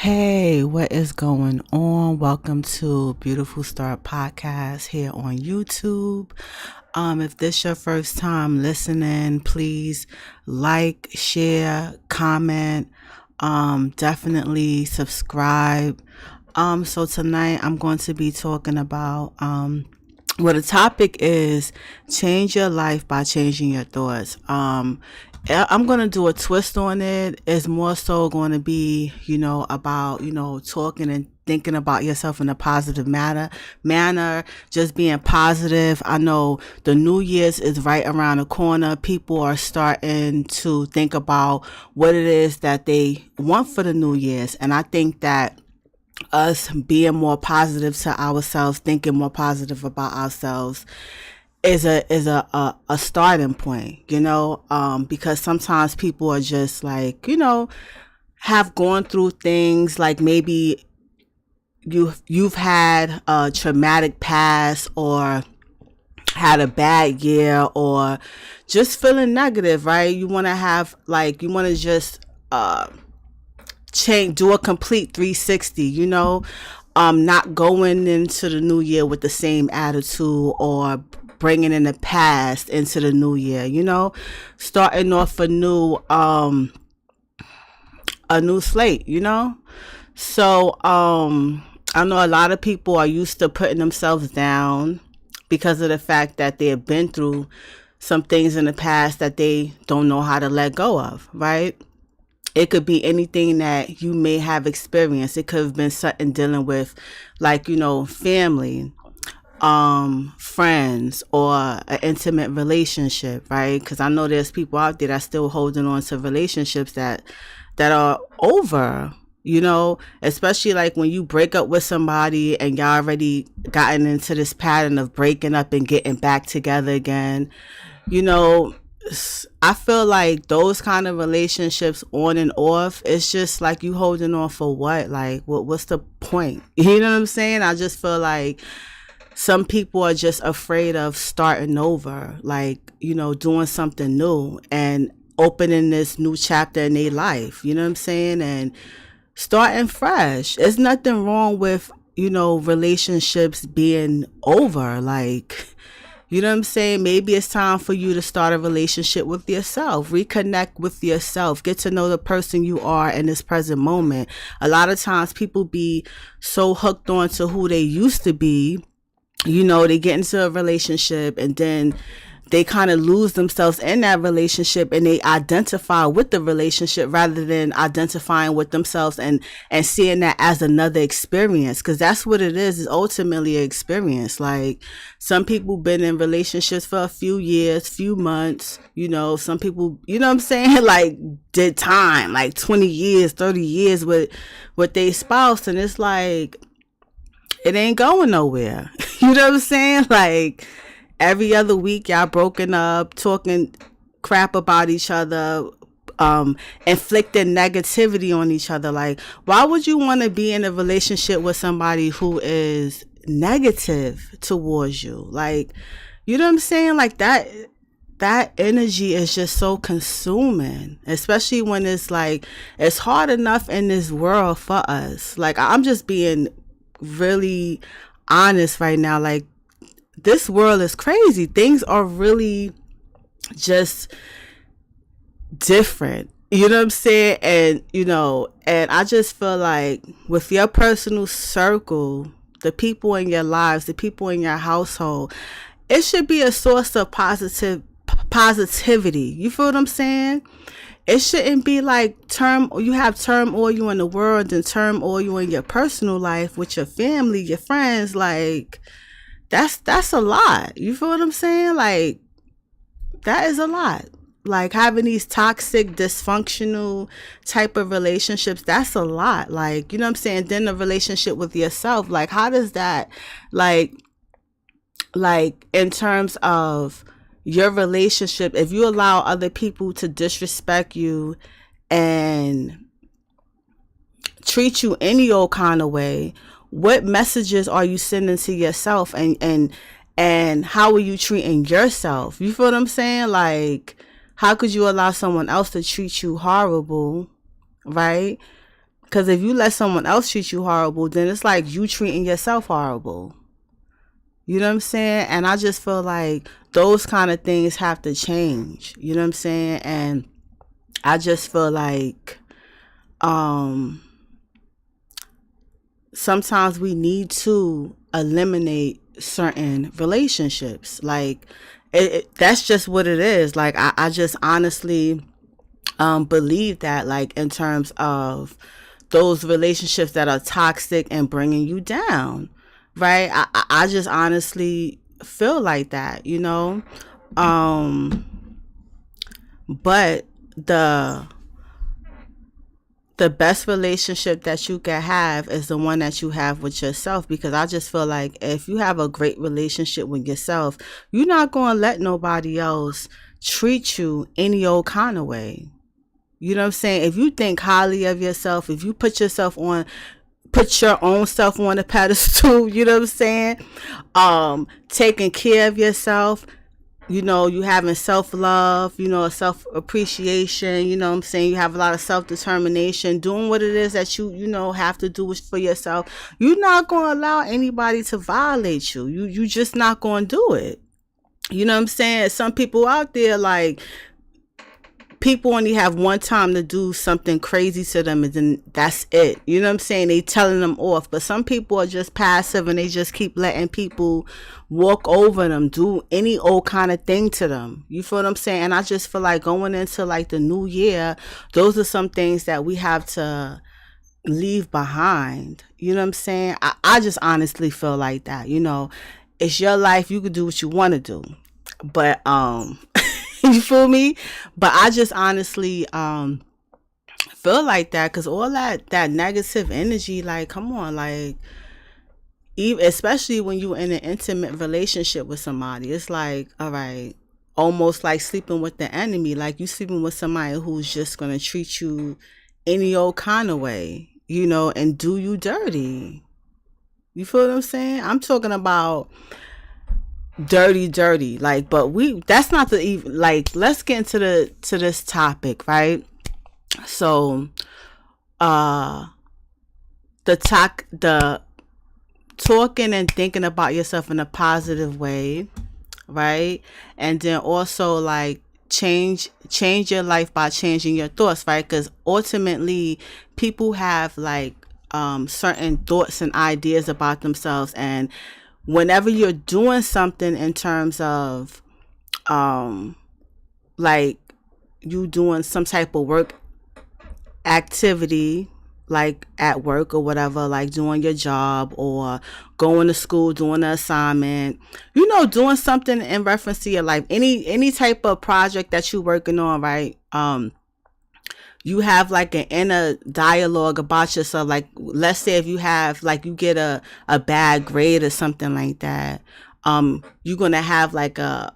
Hey, what is going on? Welcome to Beautiful Start Podcast here on YouTube. If this your first time listening, please like, share, comment, definitely subscribe. So tonight I'm going to be talking about well, the topic is change your life by changing your thoughts. I'm going to do a twist on it. It's more so going to be, about, talking and thinking about yourself in a positive manner, just being positive. I know the New Year's is right around the corner. People are starting to think about what it is that they want for the New Year's. And I think that us being more positive to ourselves, thinking more positive about ourselves is a starting point, because sometimes people are just like, have gone through things like maybe you've had a traumatic past or had a bad year or just feeling negative, right? You want to have like, you want to just change, do a complete 360, not going into the new year with the same attitude or bringing in the past into the new year, starting off a new slate, So, I know a lot of people are used to putting themselves down because of the fact that they have been through some things in the past that they don't know how to let go of, right? It could be anything that you may have experienced. It could have been something dealing with, like, family, friends, or an intimate relationship, right? Because I know there's people out there that's still holding on to relationships that are over, especially like when you break up with somebody and y'all already gotten into this pattern of breaking up and getting back together again. I feel like those kind of relationships on and off, it's just like you holding on for what? Like, what's the point? You know what I'm saying? I just feel like some people are just afraid of starting over, like, doing something new and opening this new chapter in their life. You know what I'm saying? And starting fresh. There's nothing wrong with, relationships being over. Like, you know what I'm saying? Maybe it's time for you to start a relationship with yourself, reconnect with yourself, get to know the person you are in this present moment. A lot of times people be so hooked on to who they used to be, they get into a relationship and then they kind of lose themselves in that relationship and they identify with the relationship rather than identifying with themselves and seeing that as another experience. Because that's what it is ultimately an experience. Like, some people been in relationships for a few years, few months, some people, you know what I'm saying? Like, did time, like 20 years, 30 years with their spouse. And it's like, it ain't going nowhere. You know what I'm saying? Like, every other week y'all broken up, talking crap about each other, inflicting negativity on each other. Like, why would you want to be in a relationship with somebody who is negative towards you? Like, you know what I'm saying? Like, that energy is just so consuming, especially when it's like, it's hard enough in this world for us. Like, I'm just being really honest right now. Like, this world is crazy. Things are really just different. You know what I'm saying? And, and I just feel like with your personal circle, the people in your lives, the people in your household, it should be a source of positivity. You feel what I'm saying? It shouldn't be like you have turmoil in the world and turmoil in your personal life with your family, your friends. Like, that's a lot. You feel what I'm saying? Like, that is a lot. Like, having these toxic, dysfunctional type of relationships, that's a lot. Like, you know what I'm saying? Then the relationship with yourself, like, how does that, like in terms of your relationship, if you allow other people to disrespect you and treat you any old kind of way, what messages are you sending to yourself, and how are you treating yourself? You feel what I'm saying? Like, how could you allow someone else to treat you horrible, right? Because if you let someone else treat you horrible, then it's like you treating yourself horrible. You know what I'm saying? And I just feel like those kind of things have to change. You know what I'm saying? And I just feel like sometimes we need to eliminate certain relationships. Like, that's just what it is. Like, I just honestly believe that, like, in terms of those relationships that are toxic and bringing you down, right? I just honestly feel like that, you know? But the best relationship that you can have is the one that you have with yourself, because I just feel like if you have a great relationship with yourself, you're not going to let nobody else treat you any old kind of way. You know what I'm saying? If you think highly of yourself, if you put your own self on a pedestal, you know what I'm saying? Taking care of yourself, you know, you having self-love, you know, self-appreciation, you know what I'm saying? You have a lot of self-determination, doing what it is that you know, have to do for yourself. You're not going to allow anybody to violate you. You just not going to do it. You know what I'm saying? Some people out there, like, people only have one time to do something crazy to them, and then that's it. You know what I'm saying? They telling them off. But some people are just passive, and they just keep letting people walk over them, do any old kind of thing to them. You feel what I'm saying? And I just feel like going into, like, the new year, those are some things that we have to leave behind. You know what I'm saying? I just honestly feel like that. You know, it's your life. You can do what you want to do. But you feel me? But I just honestly feel like that, because all that negative energy, like, come on, like, even especially when you're in an intimate relationship with somebody, it's like, all right, almost like sleeping with the enemy. Like, you sleeping with somebody who's just gonna treat you any old kind of way, you know, and do you dirty. You feel what I'm saying? I'm talking about dirty, like, but that's not the even, like, let's get into this topic, right? So the talking and thinking about yourself in a positive way, right? And then also, like, change your life by changing your thoughts, right? Because ultimately people have, like, certain thoughts and ideas about themselves, and whenever you're doing something in terms of like, you doing some type of work activity, like at work or whatever, like doing your job or going to school, doing an assignment, you know, doing something in reference to your life, any type of project that you're working on, right? You have, like, an inner dialogue about yourself. Like, let's say if you have, like, you get a bad grade or something like that, you're gonna have, like, a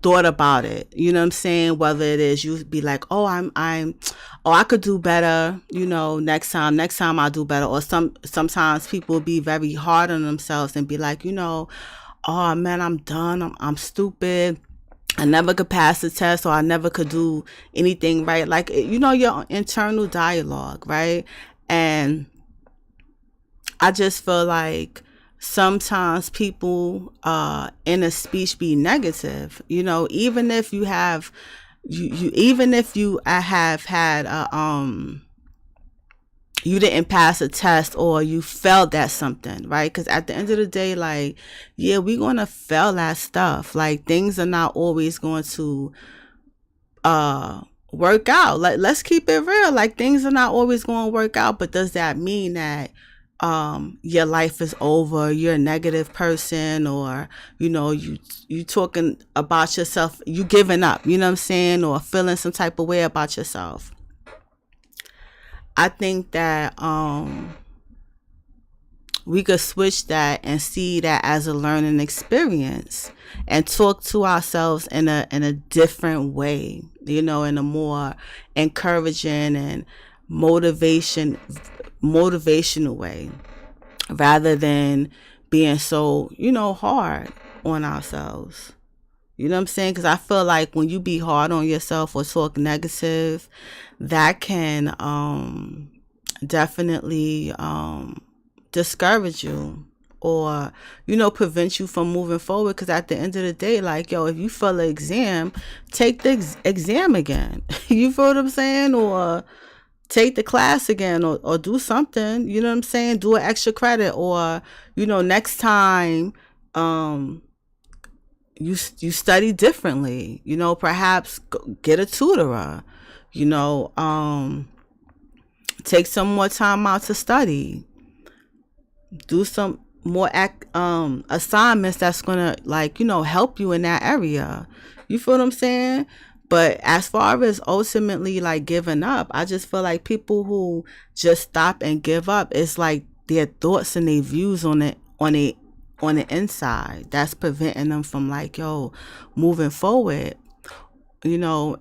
thought about it. You know what I'm saying? Whether it is you be like, oh, I could do better, you know, next time I'll do better. Or sometimes people be very hard on themselves and be like, you know, oh man, I'm done, I'm stupid, I never could pass the test, or I never could do anything right. Like, you know, your internal dialogue, right? And I just feel like sometimes people in a speech be negative, you know, even if you have even if you have had you didn't pass a test or you failed at something, right? Because at the end of the day, like, yeah, we're going to fail at stuff. Like, things are not always going to work out. Like, let's keep it real. Like, things are not always going to work out. But does that mean that your life is over, you're a negative person, or, you know, you talking about yourself, you giving up, you know what I'm saying, or feeling some type of way about yourself? I think that we could switch that and see that as a learning experience and talk to ourselves in a different way, you know, in a more encouraging and motivational way, rather than being so, you know, hard on ourselves. You know what I'm saying? Because I feel like when you be hard on yourself or talk negative, that can definitely discourage you, or prevent you from moving forward. Because at the end of the day, like, yo, if you fail an exam, take the exam again. You feel what I'm saying? Or take the class again, or do something, you know what I'm saying? Do an extra credit, or next time you study differently, perhaps get a tutorer, you know take some more time out to study, do some more assignments that's gonna, like, help you in that area. You feel what I'm saying? But as far as ultimately like giving up, I just feel like people who just stop and give up, it's like their thoughts and their views on the inside that's preventing them from, like, yo, moving forward, you know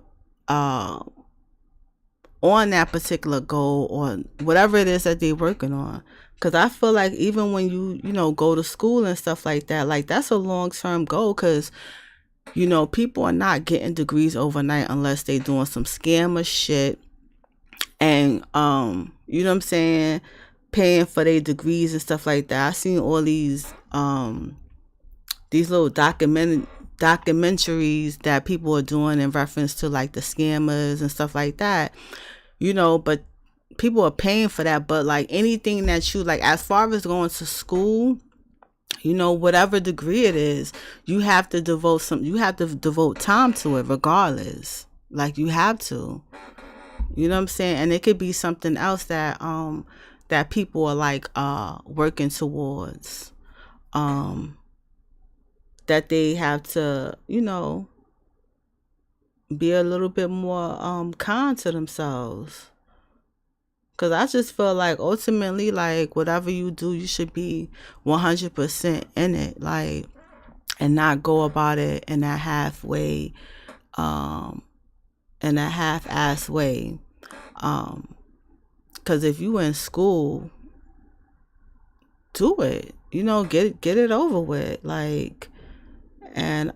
uh on that particular goal, or whatever it is that they're working on. Because I feel like even when you go to school and stuff like that, like, that's a long-term goal. Because people are not getting degrees overnight unless they doing some scammer shit, and you know what I'm saying, paying for their degrees and stuff like that. I seen all these little documentaries that people are doing in reference to, like, the scammers and stuff like that, but people are paying for that. But like anything that you like, as far as going to school, whatever degree it is, you have to devote time to it regardless. Like, you have to, you know what I'm saying? And it could be something else that people are like working towards, that they have to, be a little bit more kind to themselves. Because I just feel like ultimately, like, whatever you do, you should be 100% in it, like, and not go about it in that half-ass way. Because if you in school, do it, get it over with, like, and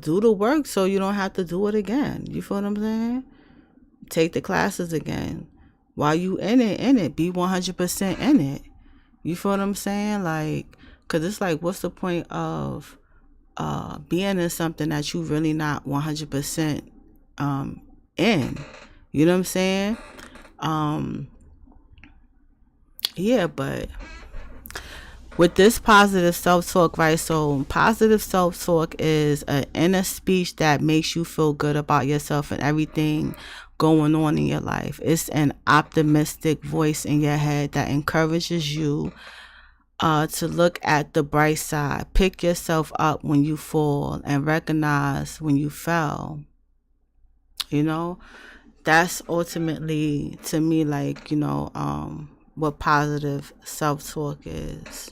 do the work so you don't have to do it again. You feel what I'm saying? Take the classes again. While you in it, be 100% in it. You feel what I'm saying? Like, because it's like, what's the point of being in something that you really not 100% in? You know what I'm saying? Yeah, but with this positive self-talk, right? So positive self-talk is an inner speech that makes you feel good about yourself and everything going on in your life. It's an optimistic voice in your head that encourages you to look at the bright side, pick yourself up when you fall, and recognize when you fell. That's ultimately, to me, like, what positive self-talk is.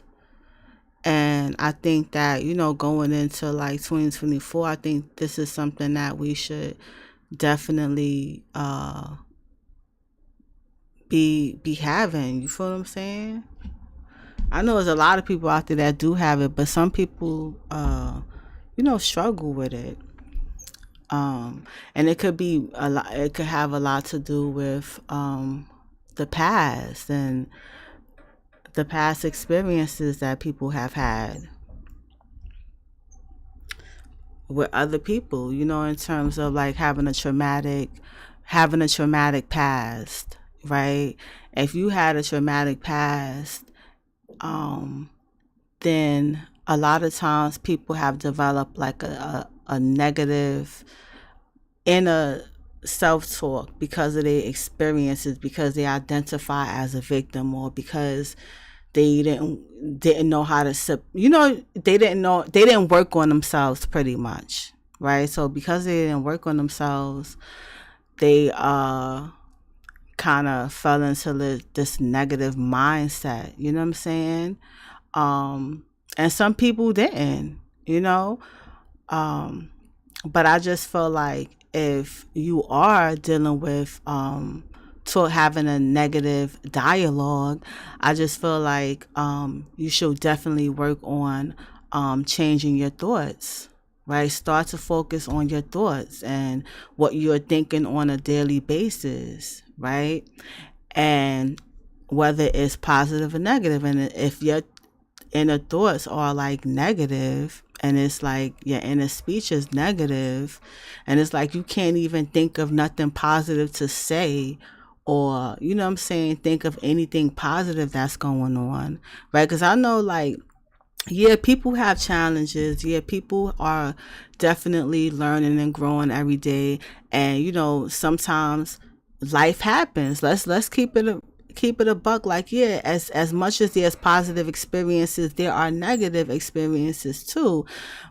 And I think that, going into like 2024, I think this is something that we should definitely be having. You feel what I'm saying? I know there's a lot of people out there that do have it, but some people struggle with it. And it could be a lot, it could have a lot to do with the past and the past experiences that people have had with other people, in terms of like having a traumatic past, right? If you had a traumatic past, then a lot of times people have developed like a negative inner self-talk because of their experiences, because they identify as a victim, or because they didn't know how to they didn't work on themselves, pretty much, right? So because they didn't work on themselves, they kind of fell into this negative mindset, you know what I'm saying? And some people didn't, but I just feel like if you are dealing with having a negative dialogue, I just feel like you should definitely work on changing your thoughts, right? Start to focus on your thoughts and what you're thinking on a daily basis, right? and whether it's positive or negative. And if your inner thoughts are like negative, and it's like your inner speech is negative, and it's like you can't even think of nothing positive to say, or you know what I'm saying, think of anything positive that's going on, right? Because I know, like, yeah, people have challenges. Yeah, people are definitely learning and growing every day. And you know, sometimes life happens. Let's keep it a buck. Like, yeah, as much as there's positive experiences, there are negative experiences too.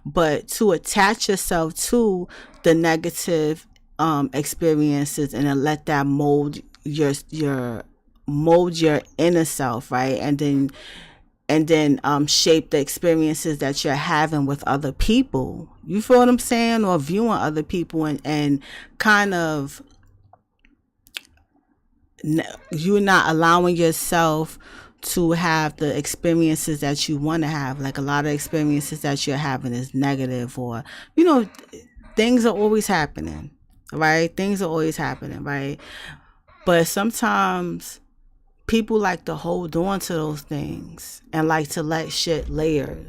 But to attach yourself to the negative experiences and then let that mold your inner self, right? And then shape the experiences that you're having with other people. You feel what I'm saying? Or viewing other people, and kind of you're not allowing yourself to have the experiences that you want to have. Like, a lot of experiences that you're having is negative, or you know, things are always happening, right? Things are always happening, right? But sometimes people like to hold on to those things and like to let shit layer.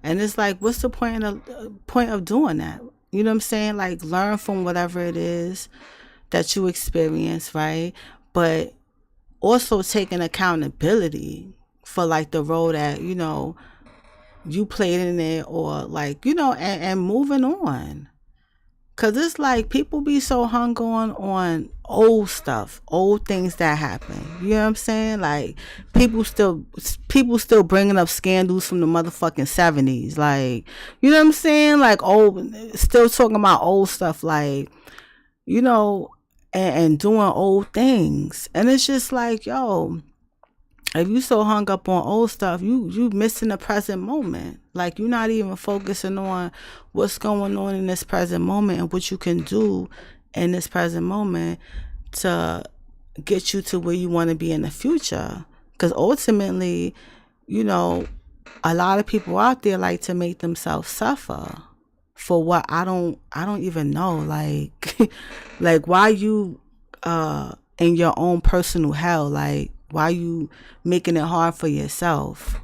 And it's like, what's the point of doing that? You know what I'm saying? Like, learn from whatever it is that you experience, right? But also taking accountability for like the role that, you know, you played in it, or like, you know, and moving on. Cause it's like people be so hung on old stuff, old things that happen. You know what I'm saying? Like, people still bringing up scandals from the motherfucking 70s. Like, you know what I'm saying? Like, old, still talking about old stuff. Like, you know, and doing old things. And it's just like, yo, if you so hung up on old stuff, you missing the present moment. Like, you're not even focusing on what's going on in this present moment and what you can do in this present moment to get you to where you want to be in the future. Because ultimately, you know, a lot of people out there like to make themselves suffer for what I don't even know. Like, like, why you in your own personal hell? Like, why you making it hard for yourself?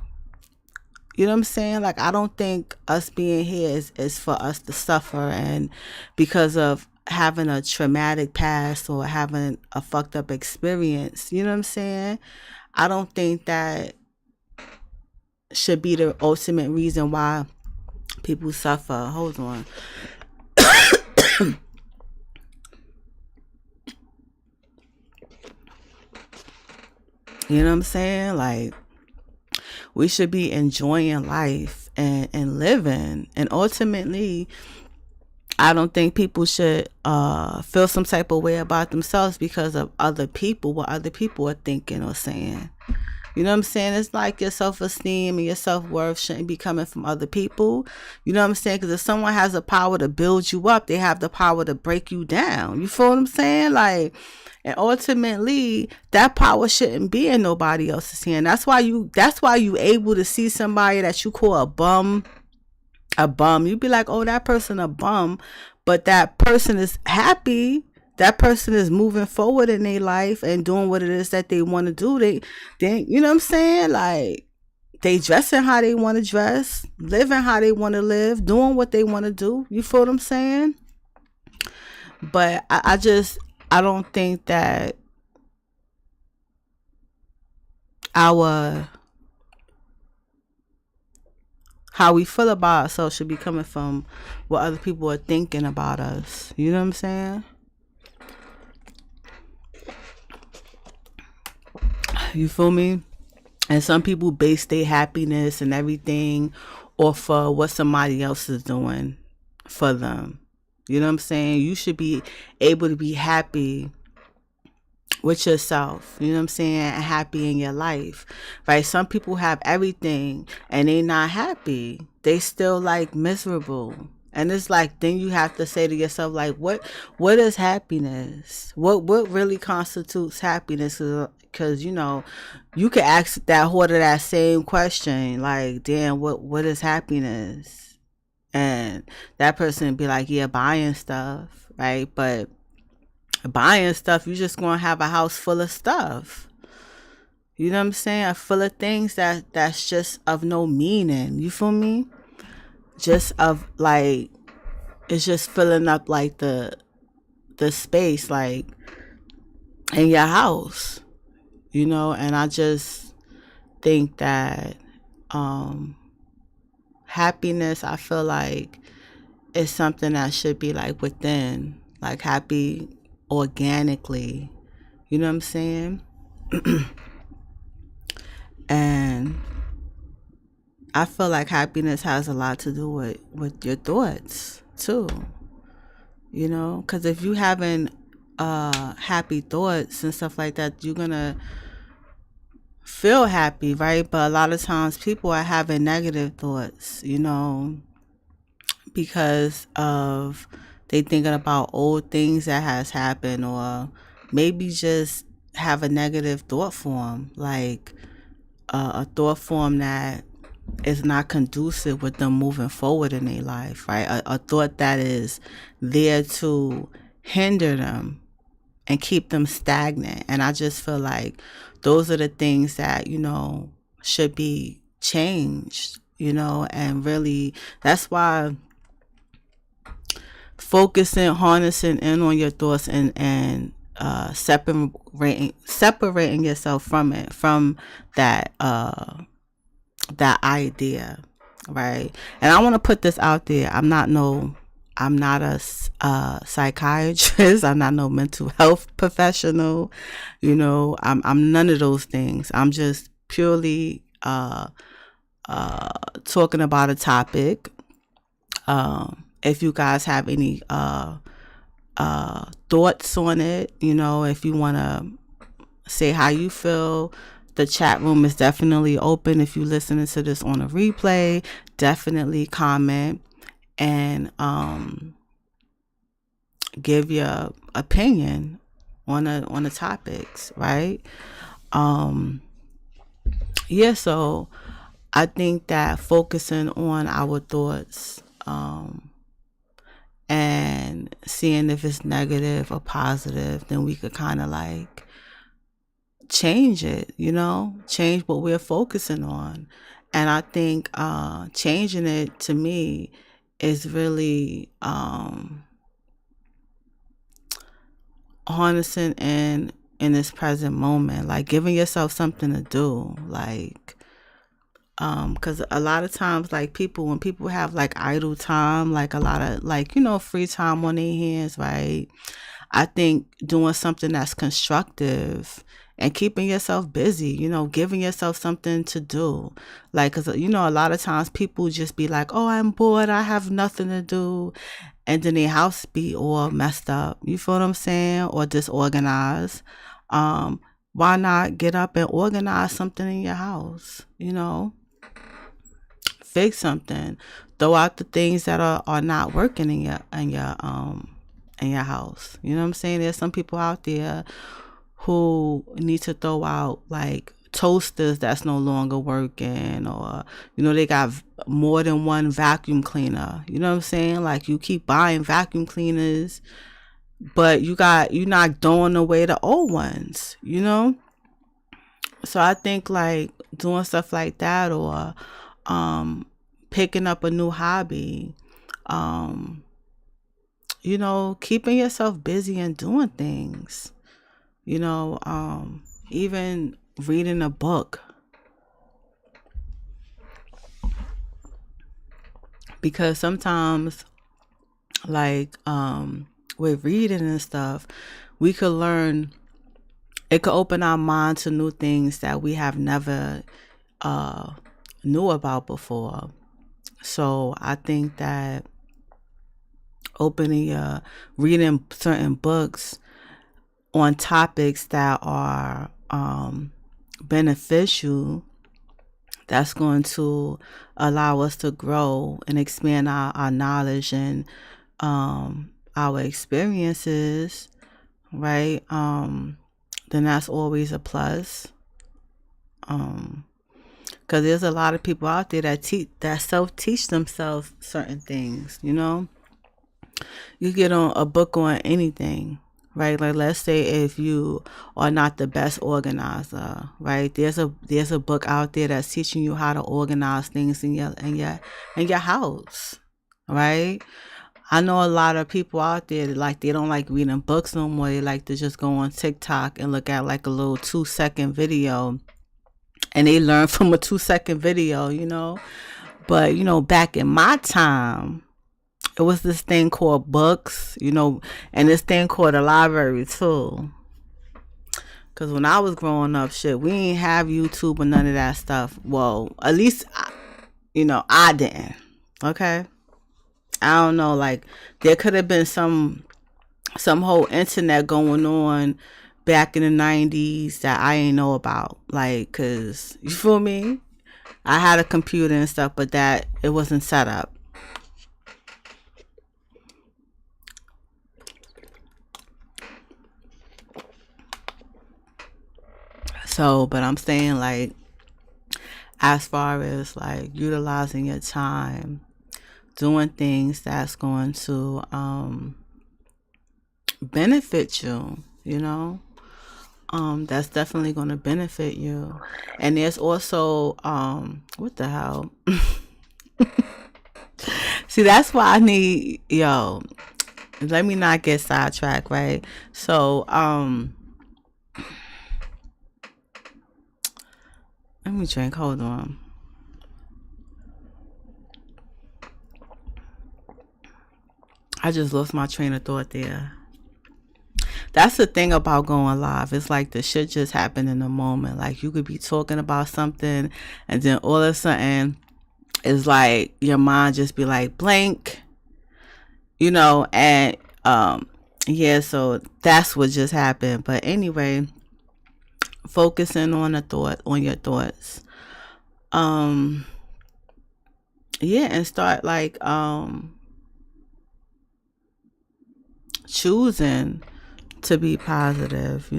You know what I'm saying? Like, I don't think us being here is for us to suffer, and because of having a traumatic past or having a fucked up experience. You know what I'm saying? I don't think that should be the ultimate reason why people suffer. Hold on. You know what I'm saying? Like, we should be enjoying life and living. And ultimately, I don't think people should feel some type of way about themselves because of other people, what other people are thinking or saying. You know what I'm saying? It's like your self-esteem and your self-worth shouldn't be coming from other people. You know what I'm saying? Because if someone has the power to build you up, they have the power to break you down. You feel what I'm saying? Like, and ultimately, that power shouldn't be in nobody else's hand. That's why you able to see somebody that you call a bum. You'd be like, oh, that person a bum, but that person is happy. That person is moving forward in their life and doing what it is that they want to do. They, you know what I'm saying? Like, they dressing how they want to dress, living how they want to live, doing what they want to do. You feel what I'm saying? But I don't think that our how we feel about ourselves should be coming from what other people are thinking about us. You know what I'm saying? You feel me? And some people base their happiness and everything off of what somebody else is doing for them. You know what I'm saying? You should be able to be happy with yourself, you know what I'm saying, and happy in your life, right? Some people have everything and they not happy. They still like miserable. And it's like, then you have to say to yourself, like, what is happiness? What really constitutes happiness? Because, you know, you could ask that hoarder that same question, like, damn, what is happiness? And that person be like, yeah, buying stuff, right? But buying stuff, you just gonna have a house full of stuff. You know what I'm saying? Full of things that's just of no meaning. You feel me? Just of like, it's just filling up like the space like in your house. And I just think that um happiness, I feel like, is something that should be like within, like happy organically. You know what I'm saying? And I feel like happiness has a lot to do with your thoughts too. Because if you having happy thoughts and stuff like that, you're gonna feel happy, right? But a lot of times people are having negative thoughts, because of they thinking about old things that has happened, or maybe just have a negative thought form, like a thought form that is not conducive with them moving forward in their life, right? A thought that is there to hinder them and keep them stagnant. And I just feel like those are the things that, should be changed, and really that's why focusing, harnessing in on your thoughts and separating yourself from it, from that idea, right? And I want to put this out there. I'm not a psychiatrist. I'm not no mental health professional. I'm none of those things. I'm just purely talking about a topic. If you guys have any thoughts on it, if you want to say how you feel, the chat room is definitely open. If you listening to this on a replay, definitely comment and give your opinion on the topics, right? Yeah, so I think that focusing on our thoughts and seeing if it's negative or positive, then we could kind of like change it, change what we're focusing on. And I think changing it, to me, is really harnessing in this present moment, like giving yourself something to do, like because a lot of times, like when people have like idle time, like a lot of like free time on their hands, right? I think doing something that's constructive and keeping yourself busy, giving yourself something to do. Like, because, a lot of times people just be like, oh, I'm bored, I have nothing to do. And then their house be all messed up. You feel what I'm saying? Or disorganized. Why not get up and organize something in your house? Fix something. Throw out the things that are not working in your house. You know what I'm saying? There's some people out there who need to throw out like toasters that's no longer working, or they got more than one vacuum cleaner. You know what I'm saying? Like, you keep buying vacuum cleaners, but you're not throwing away the old ones. So I think like doing stuff like that, or picking up a new hobby, keeping yourself busy and doing things, even reading a book, because sometimes like with reading and stuff, we could learn, it could open our mind to new things that we have never knew about before. So I think that reading certain books on topics that are beneficial, that's going to allow us to grow and expand our knowledge and our experiences, right? Then that's always a plus. Because there's a lot of people out there that self-teach themselves certain things, You get on a book on anything, right? Like, let's say if you are not the best organizer, right? There's a book out there that's teaching you how to organize things in your house, right? I know a lot of people out there that, like, they don't like reading books no more. They like to just go on TikTok and look at like a little 2-second video, and they learn from a 2-second video, But back in my time, it was this thing called books, and this thing called a library too. Cause when I was growing up, shit, we ain't have YouTube or none of that stuff. Well, at least, I didn't. Okay, I don't know. Like, there could have been some whole internet going on back in the 90s that I ain't know about. Like, cause you feel me? I had a computer and stuff, but that it wasn't set up. So, but I'm saying, like, as far as like utilizing your time, doing things that's going to benefit you, that's definitely going to benefit you. And there's also what the hell? See, that's why I need, let me not get sidetracked, right? So let me drink, hold on. I just lost my train of thought there. That's the thing about going live. It's like the shit just happened in the moment. Like, you could be talking about something, and then all of a sudden it's like your mind just be like blank, and yeah, so that's what just happened. But anyway, focusing on your thoughts. Yeah, and start like choosing to be positive,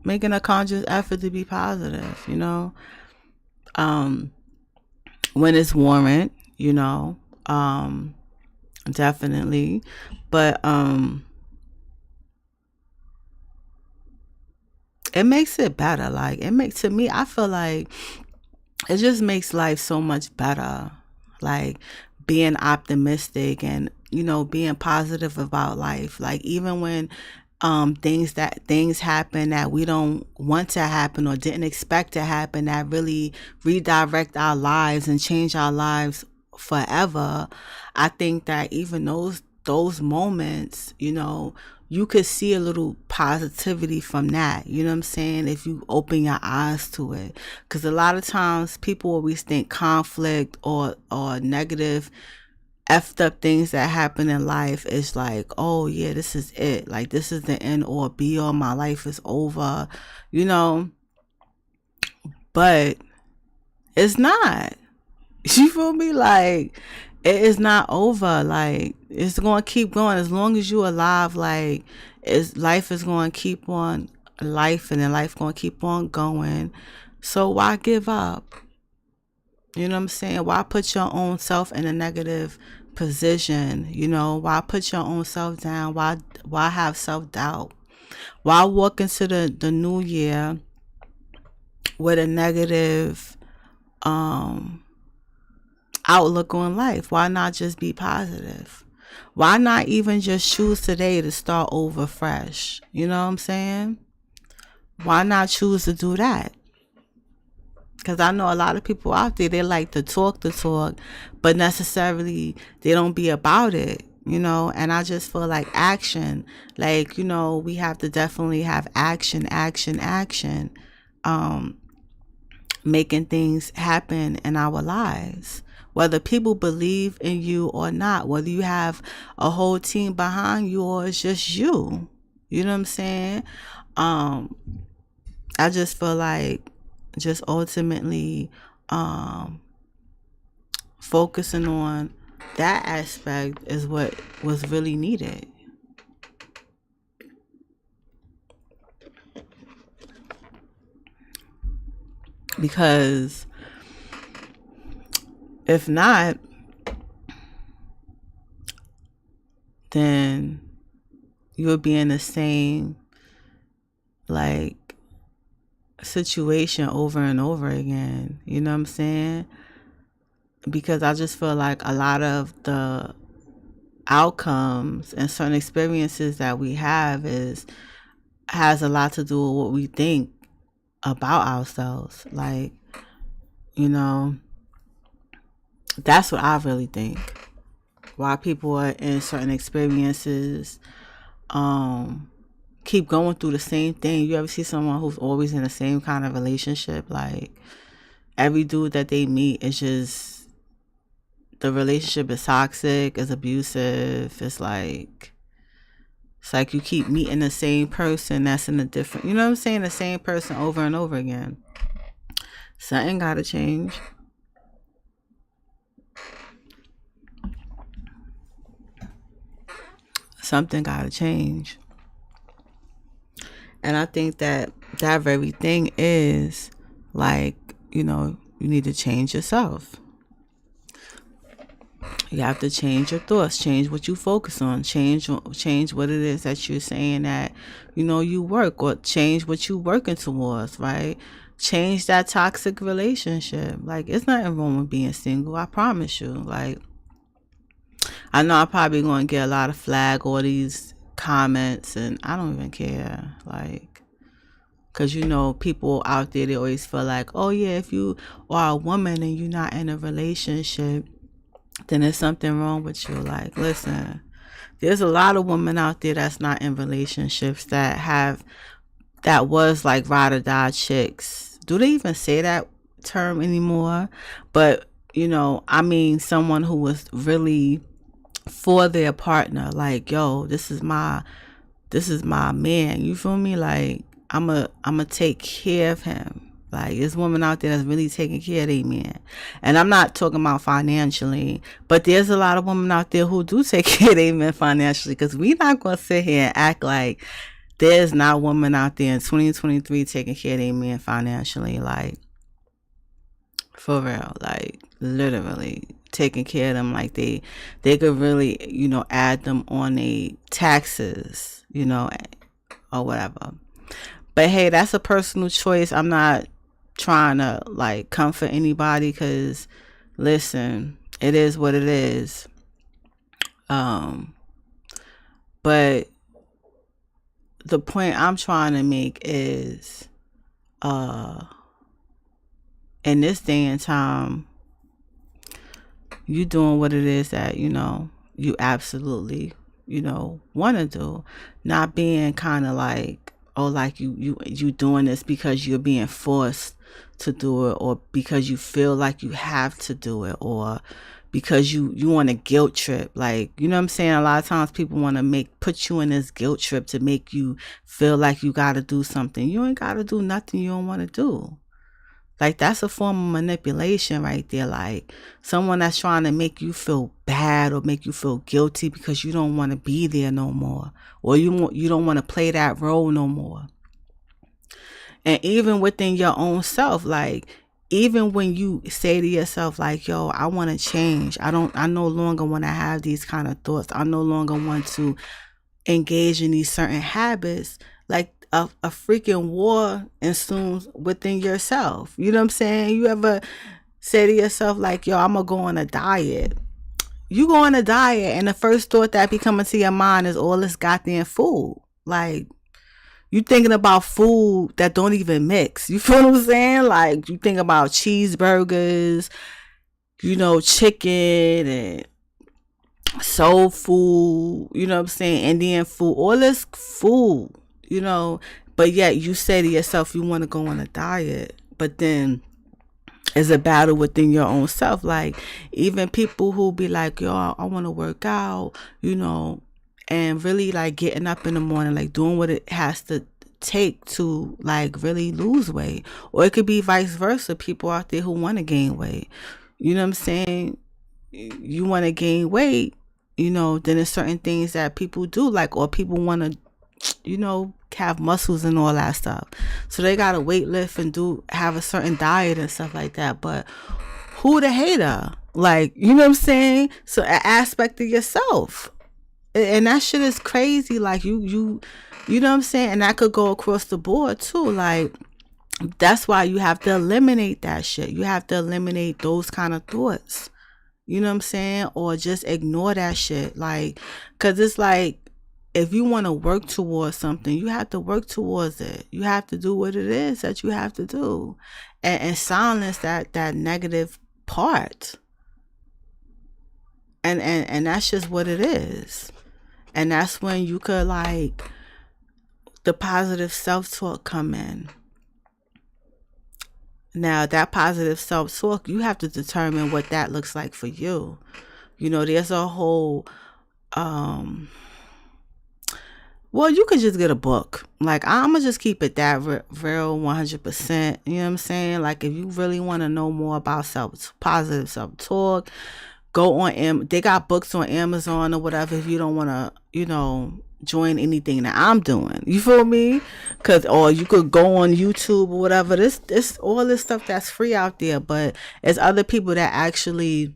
making a conscious effort to be positive, when it's warrant, definitely. But it makes it better. Like, to me, I feel like it just makes life so much better. Like, being optimistic and, being positive about life. Like, even when things happen that we don't want to happen or didn't expect to happen, that really redirect our lives and change our lives forever. I think that even those moments, you could see a little positivity from that. You know what I'm saying? If you open your eyes to it. Because a lot of times people always think conflict or negative effed up things that happen in life is like, oh yeah, this is it. Like, this is the end or be all. My life is over, but it's not. You feel me? Like, it is not over. Like, it's going to keep going as long as you're alive. Like, life is going to keep on life, and then life going to keep on going. So why give up? You know what I'm saying? Why put your own self in a negative position? Why put your own self down? Why have self-doubt? Why walk into the new year with a negative outlook on life? Why not just be positive? Why not even just choose today to start over fresh? You know what I'm saying? Why not choose to do that? Because I know a lot of people out there, they like to talk the talk, but necessarily they don't be about it, and I just feel like action, like, we have to definitely have action, making things happen in our lives, whether people believe in you or not, whether you have a whole team behind you or it's just you. You know what I'm saying? I just feel like just ultimately focusing on that aspect is what was really needed. Because if not, then you would be in the same like situation over and over again. You know what I'm saying? Because I just feel like a lot of the outcomes and certain experiences that we have has a lot to do with what we think about ourselves. Like, you know, that's what I really think. Why people are in certain experiences, keep going through the same thing. You ever see someone who's always in the same kind of relationship? Like, every dude that they meet is just, the relationship is toxic, is abusive. It's like you keep meeting the same person that's in a different, you know what I'm saying? The same person over and over again. Something gotta change. Something gotta change. And I think that very thing is like, you know, you need to change yourself. You have to change your thoughts, change what you focus on, change what it is that you're saying that, you know, you work, or change what you're working towards, right? Change that toxic relationship. Like, it's nothing wrong with being single, I promise you. Like, I know I'm probably going to get a lot of flag or these comments, and I don't even care. Like, because, you know, people out there, they always feel like, oh yeah, if you are a woman and you're not in a relationship, then there's something wrong with you. Like, listen, there's a lot of women out there that's not in relationships that was like ride or die chicks. Do they even say that term anymore? But, you know, I mean, someone who was really for their partner, like, yo, this is my man, you feel me? Like, I'ma take care of him. Like, there's women out there that's really taking care of their man. And I'm not talking about financially, but there's a lot of women out there who do take care of their men financially, because we're not going to sit here and act like there's not women out there in 2023 taking care of their men financially. Like, for real, like, literally taking care of them. Like, they could really, you know, add them on a taxes, you know, or whatever. But hey, that's a personal choice. I'm not trying to like comfort anybody, because listen, it is what it is. But the point I'm trying to make is, in this day and time, you doing what it is that, you know, you absolutely, you know, want to do. Not being kind of like, oh, like you doing this because you're being forced to do it, or because you feel like you have to do it, or because you want a guilt trip. Like, you know what I'm saying? A lot of times people want to put you in this guilt trip to make you feel like you got to do something. You ain't got to do nothing you don't want to do. Like, that's a form of manipulation right there. Like, someone that's trying to make you feel bad or make you feel guilty because you don't want to be there no more, or you don't want to play that role no more. And even within your own self, like, even when you say to yourself, like, yo, I want to change. I no longer want to have these kind of thoughts. I no longer want to engage in these certain habits. Like, a freaking war ensues within yourself. You know what I'm saying? You ever say to yourself, like, yo, I'm going to go on a diet. You go on a diet, and the first thought that be coming to your mind is all this goddamn food. Like, you thinking about food that don't even mix. You feel what I'm saying? Like, you think about cheeseburgers, you know, chicken and soul food, you know what I'm saying, Indian food, all this food, you know, but yet you say to yourself you want to go on a diet, but then it's a battle within your own self. Like, even people who be like, yo, I want to work out, you know, and really like getting up in the morning, like doing what it has to take to like really lose weight. Or it could be vice versa, people out there who want to gain weight, you know what I'm saying? You want to gain weight, you know, then there's certain things that people do, like, or people want to, you know, have muscles and all that stuff, so they gotta weight lift and have a certain diet and stuff like that. But who the hater? Like, you know what I'm saying? So an aspect of yourself, And that shit is crazy. Like you know what I'm saying? And that could go across the board too. Like, that's why you have to eliminate that shit. You have to eliminate those kind of thoughts. You know what I'm saying? Or just ignore that shit. Like, cause it's like, if you want to work towards something, you have to work towards it. You have to do what it is that you have to do, and silence that negative part. And that's just what it is. And that's when you could, like, the positive self-talk come in. Now, that positive self-talk, you have to determine what that looks like for you. You know, there's a whole well, you could just get a book. Like, I'm gonna just keep it that real 100%. You know what I'm saying? Like, if you really want to know more about positive self-talk, go on they got books on Amazon or whatever, if you don't want to, join anything that I'm doing. You feel me? Or you could go on YouTube or whatever. This all this stuff that's free out there, but it's other people that actually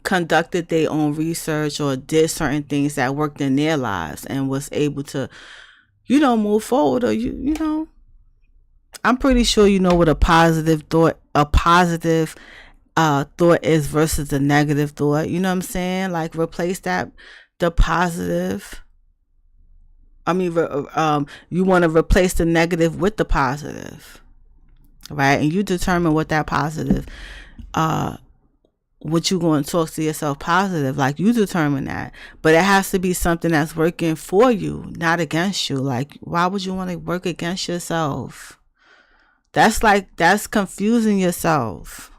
conducted their own research or did certain things that worked in their lives and was able to, move forward. Or I'm pretty sure you know what a positive thought is versus a negative thought. You know what I'm saying? Like, replace the positive. I mean, you want to replace the negative with the positive, right? And you determine what that positive, what you going to talk to yourself positive. Like, you determine that. But it has to be something that's working for you, not against you. Like, why would you want to work against yourself? That's confusing yourself.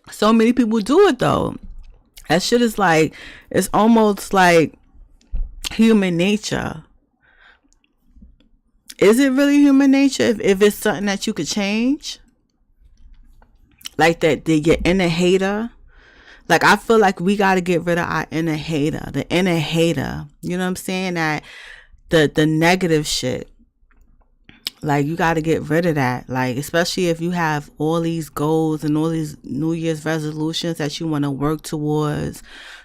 So many people do it though. That shit is like, it's almost like human nature. Is it really human nature if it's something that you could change? Like your inner hater. Like, I feel like we got to get rid of our inner hater. The inner hater. You know what I'm saying? That the negative shit. Like, you got to get rid of that. Like, especially if you have all these goals and all these New Year's resolutions that you want to work towards.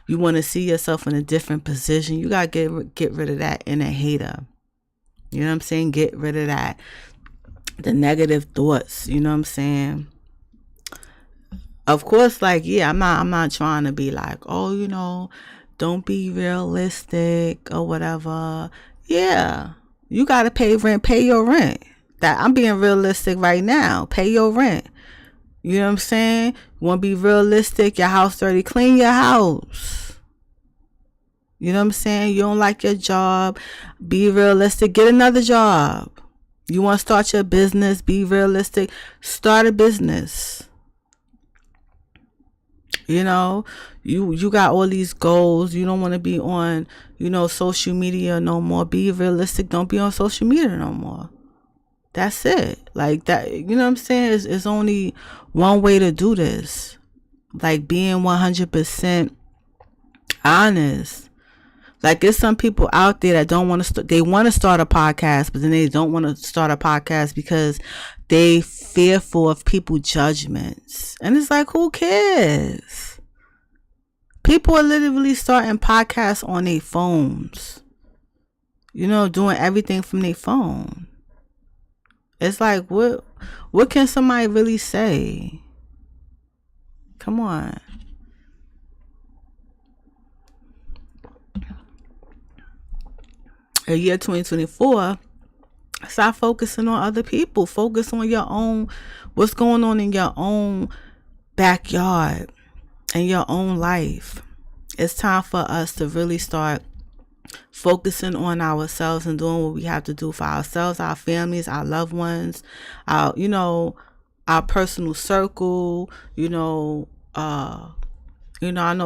You want to see yourself in a different position. You got to get rid of that inner hater. You know what I'm saying? Get rid of that. The negative thoughts. You know what I'm saying? Of course, like, yeah, I'm not trying to be like, oh, don't be realistic or whatever. Yeah. You got to pay rent, pay your rent. That I'm being realistic right now. Pay your rent. You know what I'm saying? You want to be realistic? Your house dirty, clean your house. You know what I'm saying? You don't like your job, be realistic, get another job. You want to start your business, be realistic, start a business. You got all these goals. You don't want to be on, social media no more. Be realistic. Don't be on social media no more. That's it. Like that, you know what I'm saying? It's only one way to do this. Like, being 100% honest. Like, there's some people out there that don't want to they want to start a podcast, but then they don't want to start a podcast because they fearful of people judgments. And it's like, who cares? People are literally starting podcasts on their phones. Doing everything from their phone. It's like, what can somebody really say? Come on. A year 2024, stop focusing on other people. Focus on your own, what's going on in your own backyard and your own life. It's time for us to really start focusing on ourselves and doing what we have to do for ourselves, our families, our loved ones, our personal circle. I know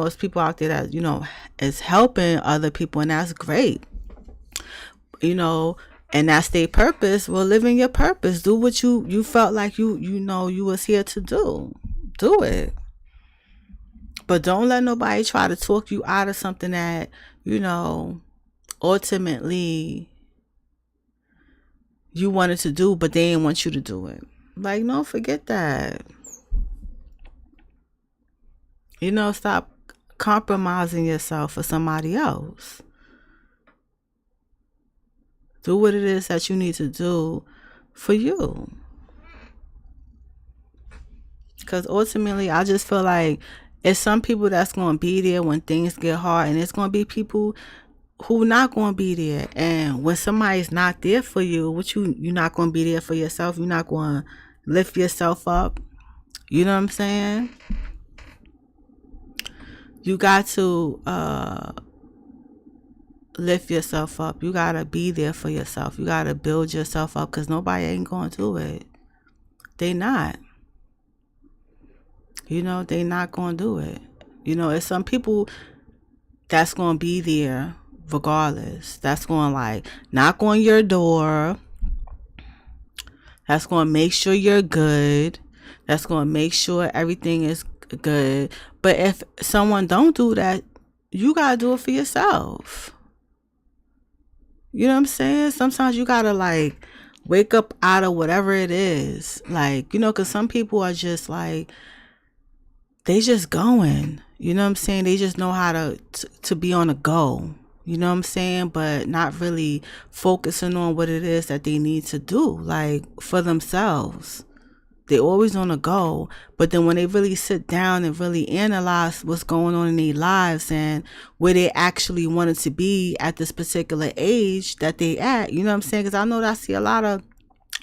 it's people out there that is helping other people, and that's great. And that's their purpose. Well, live in your purpose. Do what you felt like you was here to do. Do it. But don't let nobody try to talk you out of something that, ultimately you wanted to do, but they didn't want you to do it. Like, no, forget that. You know, stop compromising yourself for somebody else. Do what it is that you need to do for you. Because ultimately, I just feel like it's some people that's going to be there when things get hard, and it's going to be people who not going to be there. And when somebody's not there for you, you're not going to be there for yourself. You're not going to lift yourself up. You know what I'm saying? You got to lift yourself up. You got to be there for yourself. You got to build yourself up, because nobody ain't going to do it. They not. You know, they not going to do it. You know, it's some people that's going to be there regardless. That's going to like knock on your door. That's going to make sure you're good. That's going to make sure everything is good. But if someone don't do that, you got to do it for yourself. You know what I'm saying? Sometimes you got to like wake up out of whatever it is. Like, you know, because some people are just like, they just going. You know what I'm saying? They just know how to be on a go. You know what I'm saying? But not really focusing on what it is that they need to do, like for themselves. They always on a go. But then when they really sit down and really analyze what's going on in their lives and where they actually wanted to be at this particular age that they at, you know what I'm saying? Because I know that I see a lot of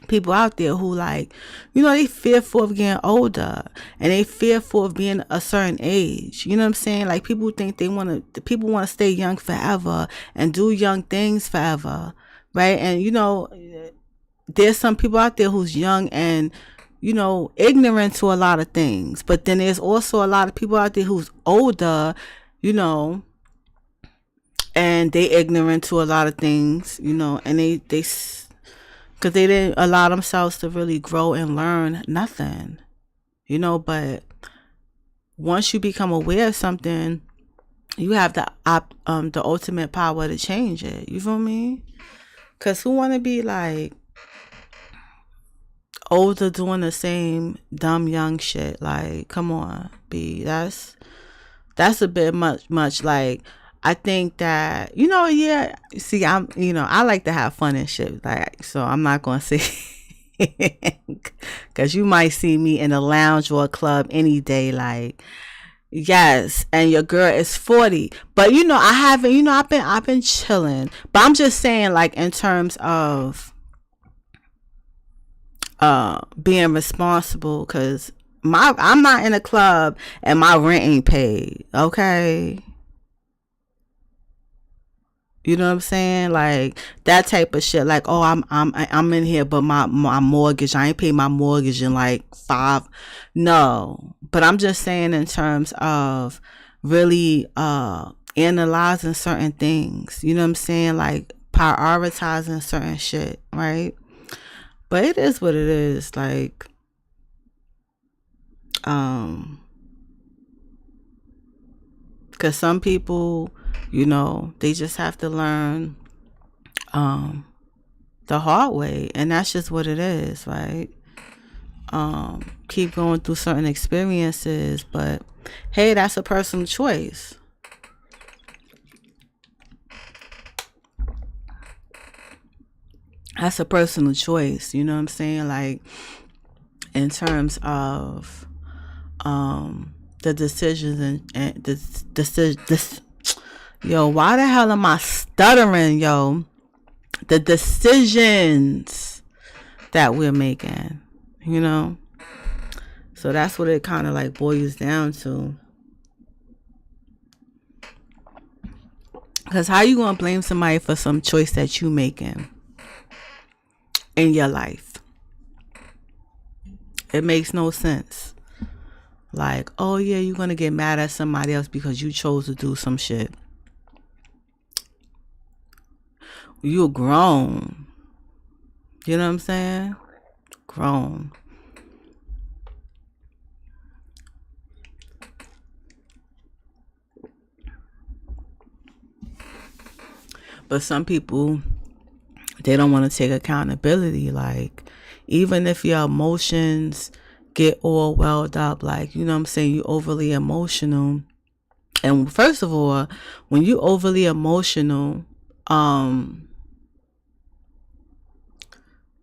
people out there who like, you know, they fearful of getting older, and they fearful of being a certain age. You know what I'm saying? Like people think people want to stay young forever and do young things forever, right? And you know, there's some people out there who's young and, you know, ignorant to a lot of things, but then there's also a lot of people out there who's older, you know, and they ignorant to a lot of things, you know, and they because they didn't allow themselves to really grow and learn nothing, you know. But once you become aware of something, you have the ultimate power to change it. You feel me? Because who want to be like older doing the same dumb young shit? Like, come on, B. That's a bit much. Like, I think that, you know, yeah, see, I like to have fun and shit, like, so I'm not going to say, because you might see me in a lounge or a club any day, like, yes, and your girl is 40, but, you know, I've been chilling, but I'm just saying, like, in terms of, being responsible, because I'm not in a club and my rent ain't paid, okay? You know what I'm saying? Like that type of shit. Like, oh, I'm in here, but my mortgage, I ain't paid my mortgage in like 5. No, but I'm just saying in terms of really analyzing certain things. You know what I'm saying? Like prioritizing certain shit, right? But it is what it is. Like, because some people, you know, they just have to learn the hard way, and that's just what it is, right? Keep going through certain experiences, but hey, that's a personal choice. That's a personal choice, you know what I'm saying? Like, in terms of the decisions and this yo, why the hell am I stuttering, yo? The decisions that we're making, you know? So that's what it kind of like boils down to. Because how you going to blame somebody for some choice that you making in your life? It makes no sense. Like, oh yeah, you're going to get mad at somebody else because you chose to do some shit. You're grown. You know what I'm saying? Grown. But some people, they don't want to take accountability. Like, even if your emotions get all welled up, like, you know what I'm saying, you overly emotional. And first of all, when you overly emotional,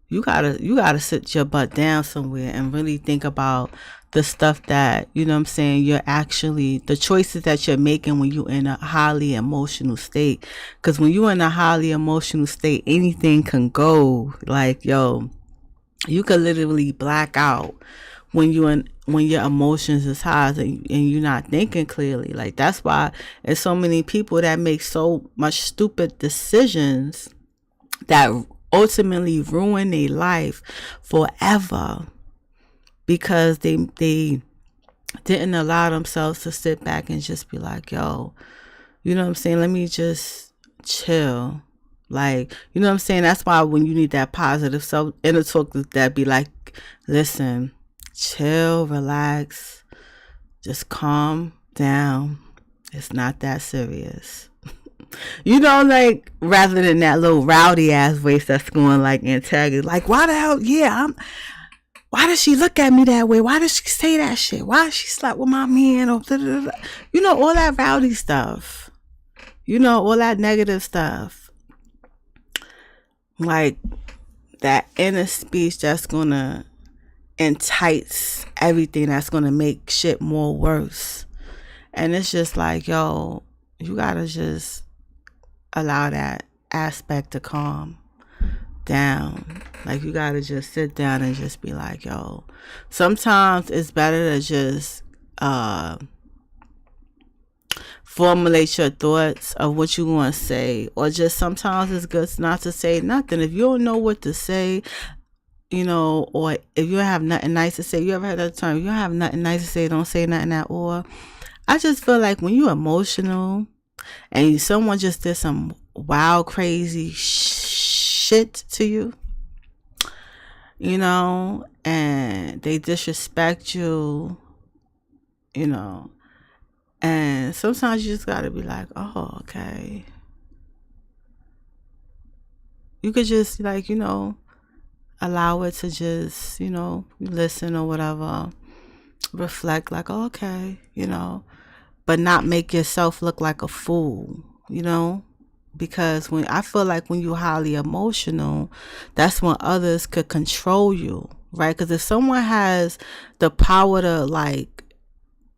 you gotta sit your butt down somewhere and really think about the stuff that, you know what I'm saying, you're actually, the choices that you're making when you're in a highly emotional state. Because when you're in a highly emotional state, anything can go. Like, yo, you could literally black out when when your emotions is high, and you're not thinking clearly. Like, that's why there's so many people that make so much stupid decisions that ultimately ruin their life forever, because they didn't allow themselves to sit back and just be like, yo, you know what I'm saying, let me just chill. Like, you know what I'm saying? That's why when you need that positive self inner talk, that be like, listen, chill, relax, just calm down. It's not that serious. You know, like, rather than that little rowdy ass voice that's going like antagonist, like, why the hell, why does she look at me that way? Why does she say that shit? Why does she slap with my man? Or you know, all that rowdy stuff. You know, all that negative stuff. Like, that inner speech that's gonna entice everything, that's gonna make shit more worse. And it's just like, yo, you gotta just allow that aspect to calm down. Like, you gotta just sit down and just be like, yo, sometimes it's better to just formulate your thoughts of what you want to say, or just sometimes it's good not to say nothing. If you don't know what to say, you know, or if you don't have nothing nice to say, you ever heard that term, you don't have nothing nice to say, don't say nothing at all. I just feel like when you're emotional and someone just did some wild crazy shit to you, you know, and they disrespect you, you know, and sometimes you just gotta be like, oh, okay. You could just, like, you know, allow it to just, you know, listen or whatever, reflect, like, oh, okay, you know, but not make yourself look like a fool, you know. Because when I feel like when you're highly emotional, that's when others could control you, right? Because if someone has the power to, like,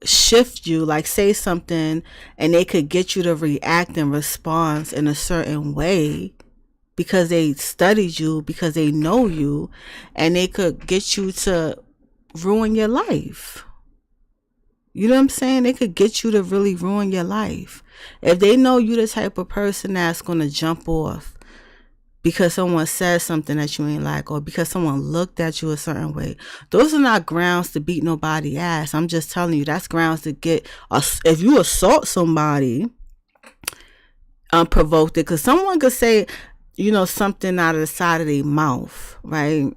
shift you, like, say something, and they could get you to react and respond in a certain way because they studied you, because they know you, and they could get you to ruin your life. You know what I'm saying? They could get you to really ruin your life. If they know you the type of person that's going to jump off because someone said something that you ain't like, or because someone looked at you a certain way, those are not grounds to beat nobody ass. I'm just telling you, that's grounds to get, if you assault somebody unprovoked, because someone could say, you know, something out of the side of their mouth, right?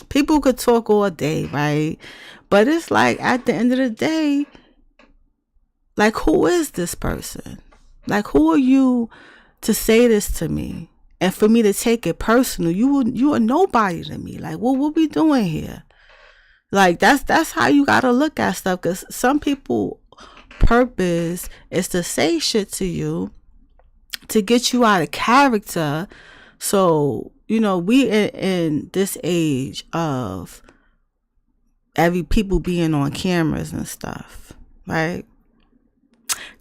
People could talk all day, right? But it's like, at the end of the day, like, who is this person? Like, who are you to say this to me? And for me to take it personal, you are nobody to me. Like, what we doing here? Like, that's how you gotta look at stuff. Because some people purpose is to say shit to you to get you out of character. So, you know, we in this age of every people being on cameras and stuff, right?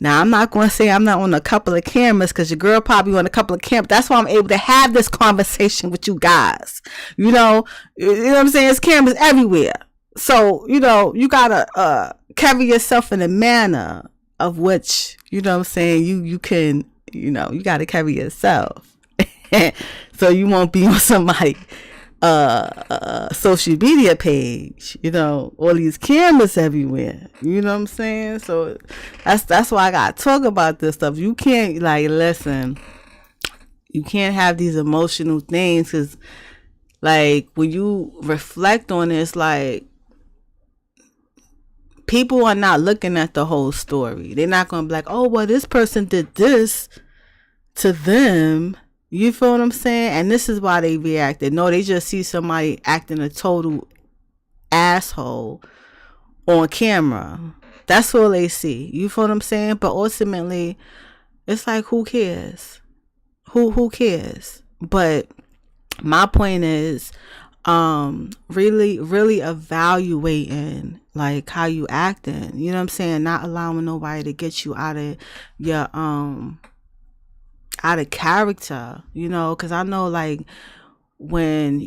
Now, I'm not going to say I'm not on a couple of cameras, because your girl probably on a couple of cameras. That's why I'm able to have this conversation with you guys. You know what I'm saying? There's cameras everywhere. So, you know, you got to carry yourself in a manner of which, you know what I'm saying, you can, you know, you got to carry yourself. So you won't be on somebody social media page, you know, all these cameras everywhere, you know what I'm saying? So that's why I gotta talk about this stuff. You can't, like, listen, you can't have these emotional things, because, like, when you reflect on this, like, people are not looking at the whole story. They're not gonna be like, oh, well, this person did this to them. You feel what I'm saying? And this is why they reacted. No, they just see somebody acting a total asshole, on camera. That's all they see. You feel what I'm saying? But ultimately, it's like, who cares? Who cares? But my point is, really evaluating like how you acting. You know what I'm saying? Not allowing nobody to get you out of your out of character. You know, because I know like when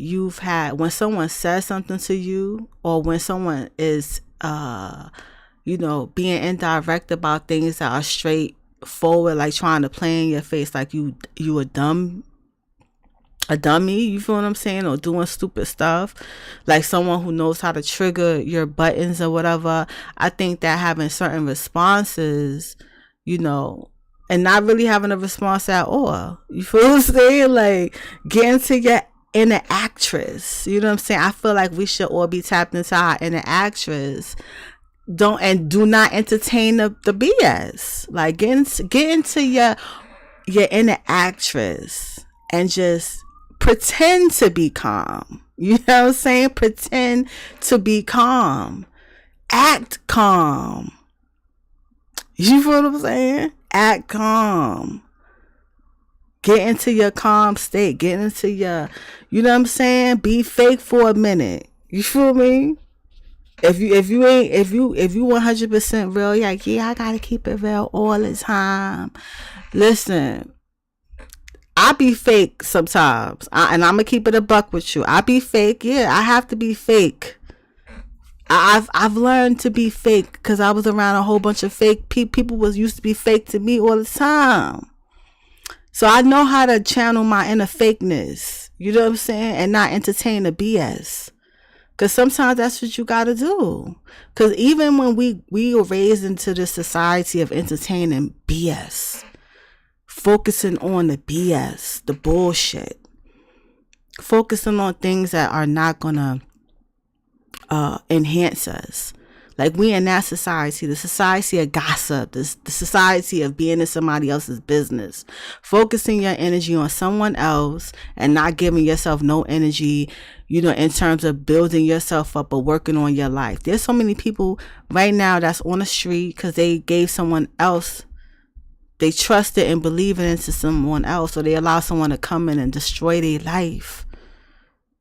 someone says something to you, or when someone is being indirect about things that are straightforward, like trying to play in your face like you a dummy, you feel what I'm saying, or doing stupid stuff, like someone who knows how to trigger your buttons or whatever. I think that having certain responses, and not really having a response at all, you feel what I'm saying, like getting to your inner actress, you know what I'm saying. I feel like we should all be tapped into our inner actress. Do not entertain the BS. Like get into your inner actress and just pretend to be calm. You know what I'm saying? Pretend to be calm. Act calm. You feel what I'm saying? Act calm. Get into your calm state. Get into your, you know what I'm saying? Be fake for a minute. You feel me? If you 100% real, you're like, yeah, I gotta keep it real all the time. Listen, I be fake sometimes, and I'm gonna keep it a buck with you. I be fake, yeah. I have to be fake. I've learned to be fake because I was around a whole bunch of fake people. Used to be fake to me all the time, so I know how to channel my inner fakeness. You know what I'm saying, and not entertain the BS. Because sometimes that's what you got to do. Because even when we were raised into this society of entertaining BS, focusing on the BS, the bullshit, focusing on things that are not going to enhance us. Like we in that society, the society of gossip, the society of being in somebody else's business, focusing your energy on someone else and not giving yourself no energy, in terms of building yourself up or working on your life. There's so many people right now that's on the street because they gave someone else, they trusted and believed into someone else, or they allow someone to come in and destroy their life.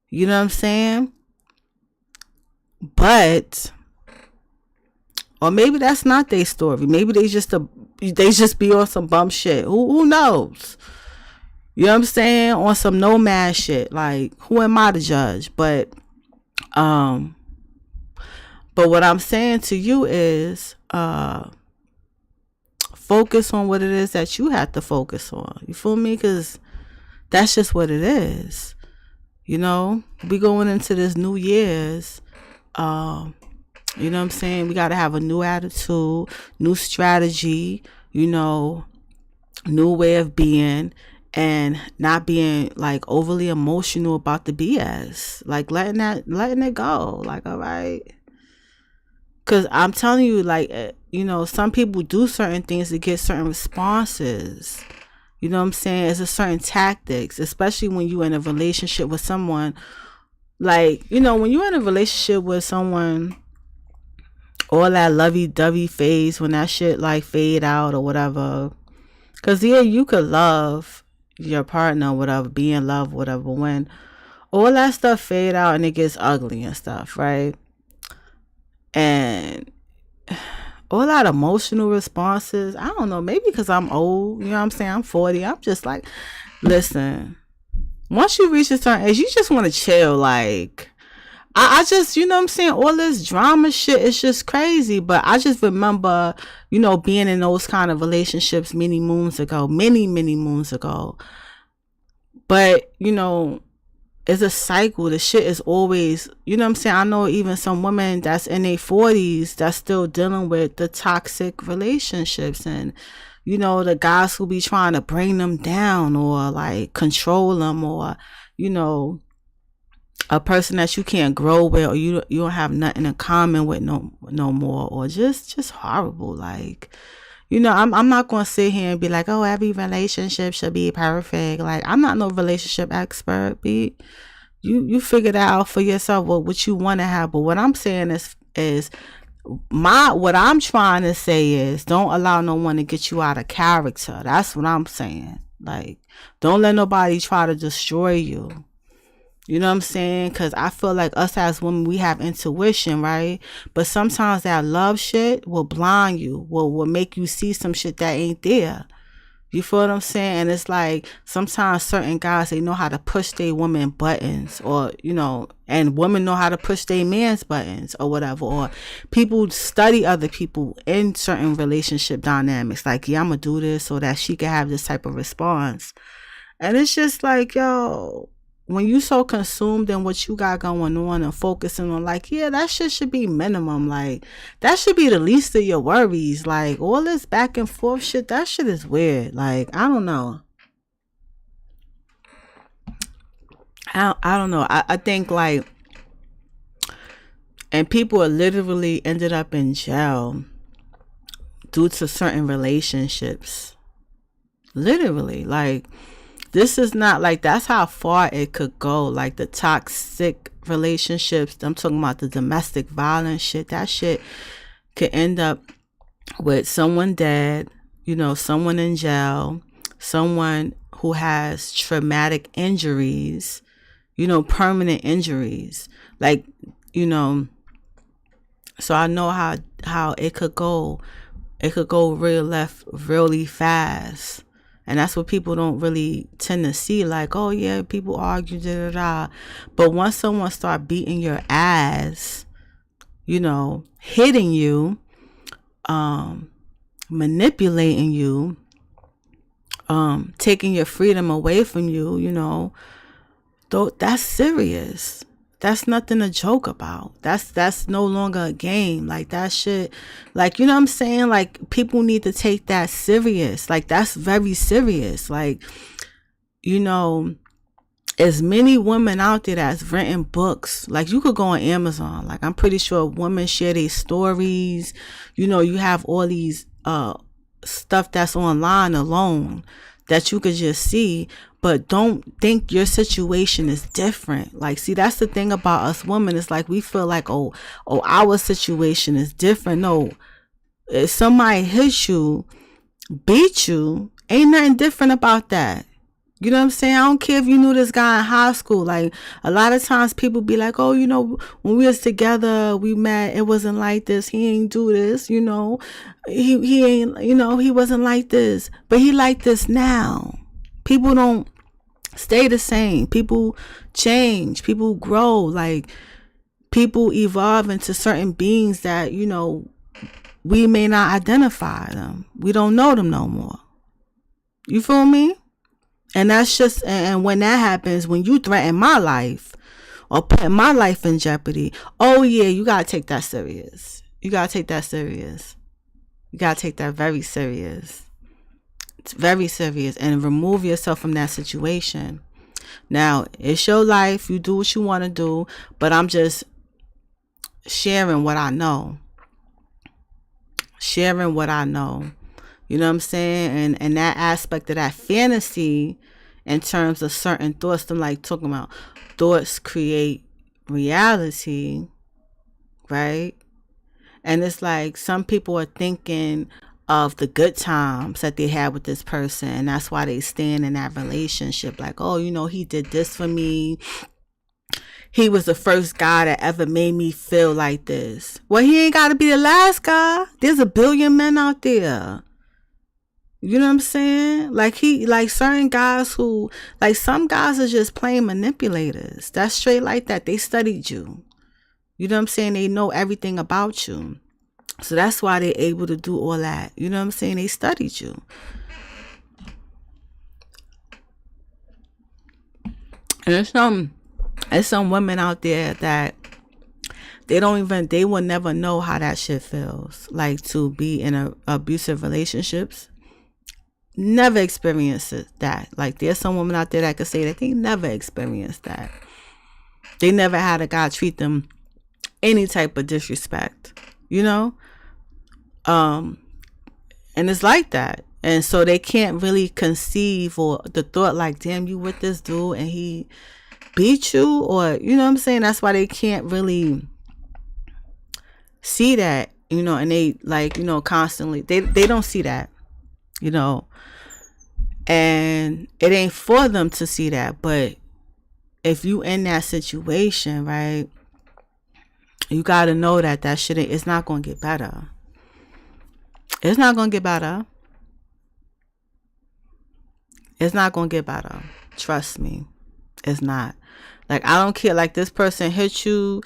You know what I'm saying? But, or maybe that's not their story. Maybe they just be on some bum shit. Who knows? You know what I'm saying? On some nomad shit. Like, who am I to judge? But what I'm saying to you is, focus on what it is that you have to focus on. You feel me? Because that's just what it is. We going into this New Year's. You know what I'm saying? We got to have a new attitude, new strategy, new way of being, and not being like overly emotional about the BS. Like letting it go. Like, all right. Cause I'm telling you, like, some people do certain things to get certain responses. You know what I'm saying? It's a certain tactics, especially when you're in a relationship with someone. Like, when you're in a relationship with someone, all that lovey-dovey phase, when that shit like fade out or whatever. Cause yeah, you could love your partner or whatever, be in love, whatever. When all that stuff fade out and it gets ugly and stuff, right? And all that emotional responses, I don't know, maybe because I'm old, you know what I'm saying? I'm 40. I'm just like, listen, once you reach a certain age, you just want to chill. Like, I just, you know what I'm saying? All this drama shit is just crazy. But I just remember, being in those kind of relationships many moons ago. But, it's a cycle. The shit is always, you know what I'm saying? I know even some women that's in their 40s that's still dealing with the toxic relationships, and the guys who be trying to bring them down or like control them, or a person that you can't grow with, or you don't have nothing in common with no more, or just horrible. Like, I'm not gonna sit here and be like, oh, every relationship should be perfect. Like, I'm not no relationship expert. You figure that out for yourself, what you want to have. But what I'm saying is What I'm trying to say is don't allow no one to get you out of character. That's what I'm saying. Like, don't let nobody try to destroy you. You know what I'm saying? Because I feel like us as women, we have intuition, right? But sometimes that love shit will blind you, will make you see some shit that ain't there. You feel what I'm saying? And it's like sometimes certain guys, they know how to push their women buttons, or, you know, and women know how to push their man's buttons or whatever. Or people study other people in certain relationship dynamics. Like, yeah, I'm going to do this so that she can have this type of response. And it's just like, yo, when you so consumed in what you got going on and focusing on, like, yeah, that shit should be minimum. Like, that should be the least of your worries. Like, all this back and forth shit, that shit is weird. Like, I don't know. I don't know. I think, like, and people are literally ended up in jail due to certain relationships. Literally, like, this is not like, that's how far it could go. Like the toxic relationships, I'm talking about the domestic violence shit. That shit could end up with someone dead, you know, someone in jail, someone who has traumatic injuries, you know, permanent injuries. Like, you know, so I know how it could go. It could go real left really fast. And that's what people don't really tend to see. Like, oh, yeah, people argue, da, da, da. But once someone start beating your ass, you know, hitting you, manipulating you, taking your freedom away from you, you know, that's serious. That's nothing to joke about. That's no longer a game. Like, that shit, like, you know what I'm saying? Like, people need to take that serious. Like, that's very serious. Like, you know, as many women out there that's written books. Like, you could go on Amazon. Like, I'm pretty sure women share their stories. You know, you have all these stuff that's online alone that you could just see. But don't think your situation is different. Like, see, that's the thing about us women. It's like we feel like, oh, our situation is different. No, if somebody hits you, beat you, ain't nothing different about that. You know what I'm saying? I don't care if you knew this guy in high school. Like, a lot of times people be like, oh, you know, when we was together, we met, it wasn't like this. He ain't do this, you know. He ain't, you know, he wasn't like this. But he like this now. People don't stay the same. People change. People grow. Like, people evolve into certain beings that, you know, we may not identify them. We don't know them no more. You feel me? And that's just, and when that happens, when you threaten my life or put my life in jeopardy, oh yeah, you gotta take that serious. You gotta take that serious. You gotta take that very serious. It's very serious, and remove yourself from that situation. Now, it's your life. You do what you want to do, but I'm just sharing what I know. Sharing what I know. You know what I'm saying? And that aspect of that fantasy in terms of certain thoughts, I'm like talking about thoughts create reality, right? And it's like some people are thinking of the good times that they had with this person, and that's why they stand in that relationship. Like, oh, you know, he did this for me. He was the first guy that ever made me feel like this. Well, he ain't got to be the last guy. There's a billion men out there. You know what I'm saying? Like, certain guys who, like, some guys are just plain manipulators. That's straight like that. They studied you. You know what I'm saying? They know everything about you. So that's why they're able to do all that. You know what I'm saying? They studied you. And there's some women out there that they will never know how that shit feels. Like, to be in abusive relationships. Never experienced that. Like, there's some women out there that could say that they never experienced that. They never had a guy treat them any type of disrespect, you know? And it's like that. And so they can't really conceive or the thought like, damn, you with this dude and he beat you, or, you know what I'm saying? That's why they can't really see that and they like, constantly, they don't see that, you know, and it ain't for them to see that. But if you in that situation, right, you got to know that shit, it's not going to get better. It's not going to get better. It's not going to get better. Trust me. It's not. Like, I don't care. Like, this person hit you,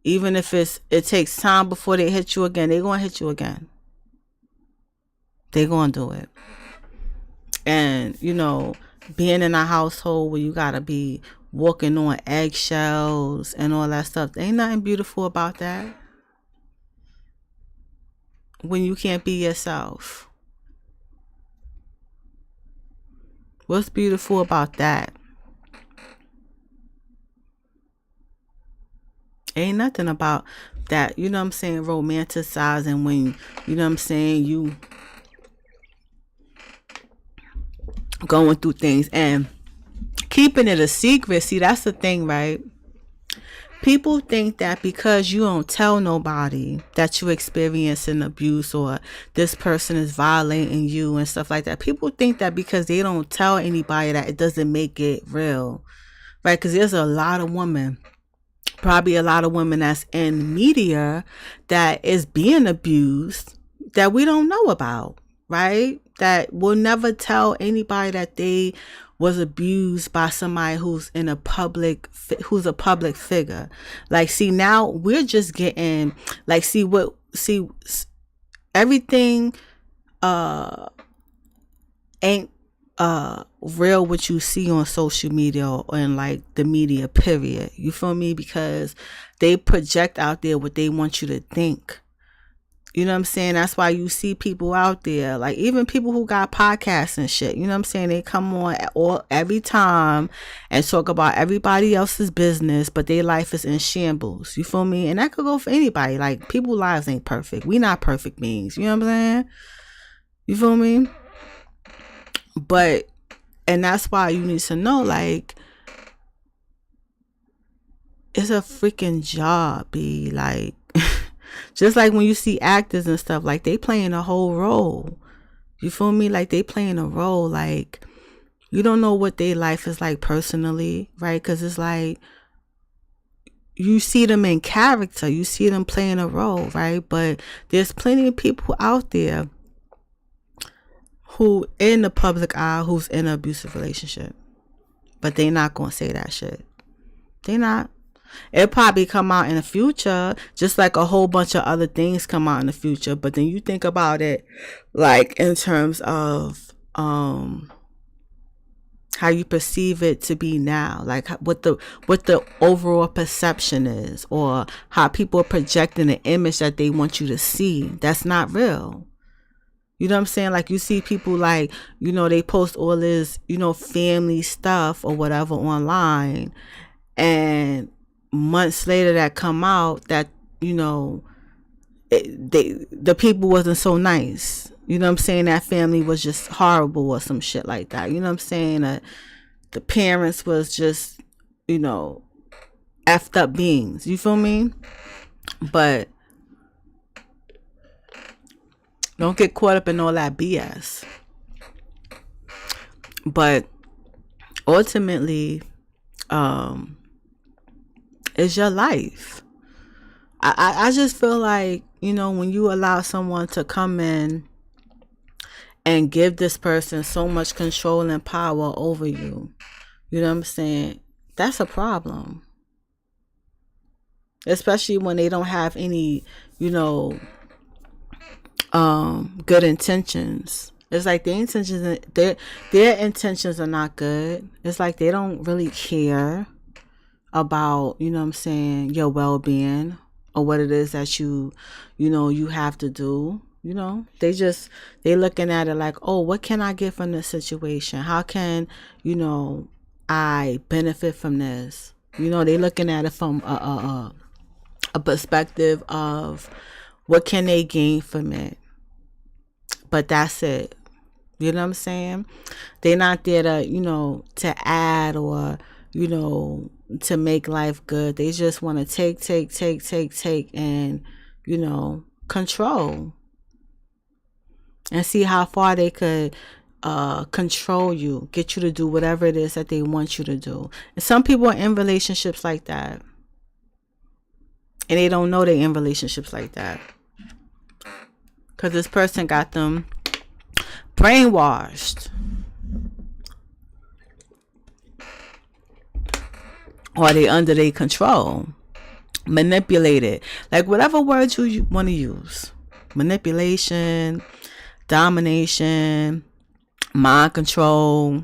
even if it takes time before they hit you again, they're going to hit you again. They're going to do it. And, being in a household where you got to be walking on eggshells and all that stuff, there ain't nothing beautiful about that. When you can't be yourself. What's beautiful about that? Ain't nothing about that, romanticizing when, you going through things and keeping it a secret. See, that's the thing, right? People think that because you don't tell nobody that you experiencing abuse or this person is violating you and stuff like that. People think that because they don't tell anybody that it doesn't make it real, right? Because there's a lot of women, probably a lot of women that's in media that is being abused that we don't know about, right? That will never tell anybody that they was abused by somebody who's a public figure. Like, see, now we're just getting like, everything ain't real what you see on social media or in like the media, period. You feel me? Because they project out there what they want you to think. You know what I'm saying? That's why you see people out there, like even people who got podcasts and shit, you know what I'm saying? They come on every time and talk about everybody else's business, but their life is in shambles. You feel me? And that could go for anybody. Like, people's lives ain't perfect. We not perfect beings. You know what I'm saying? You feel me? But, and that's why you need to know, like, it's a freaking job, B. Like, just like when you see actors and stuff, like, they playing a whole role. You feel me? Like, they playing a role. Like, you don't know what their life is like personally, right? Because it's like, you see them in character. You see them playing a role, right? But there's plenty of people out there who in the public eye who's in an abusive relationship. But they not going to say that shit. They not. It'll probably come out in the future, just like a whole bunch of other things come out in the future. But then you think about it, like, in terms of how you perceive it to be now, like what the overall perception is, or how people are projecting the image that they want you to see. That's not real. You know what I'm saying? Like, you see people, like, they post all this, family stuff or whatever online, and months later that come out that, the people wasn't so nice. You know what I'm saying? That family was just horrible or some shit like that. You know what I'm saying? The parents was just, effed up beings. You feel me? But don't get caught up in all that BS. But ultimately, it's your life. I just feel like, when you allow someone to come in and give this person so much control and power over you, you know what I'm saying? That's a problem. Especially when they don't have any, good intentions. It's like their intentions are not good. It's like they don't really care about, your well-being or what it is that you have to do. They looking at it like, oh, what can I get from this situation? How can, I benefit from this? They looking at it from a perspective of what can they gain from it. But that's it. You know what I'm saying? They're not there to, to add or, to make life good. They just want to take and, control and see how far they could control you, get you to do whatever it is that they want you to do. And some people are in relationships like that, and they don't know they're in relationships like that because this person got them brainwashed, or they under their control, manipulated, like whatever words you want to use. Manipulation, domination, mind control,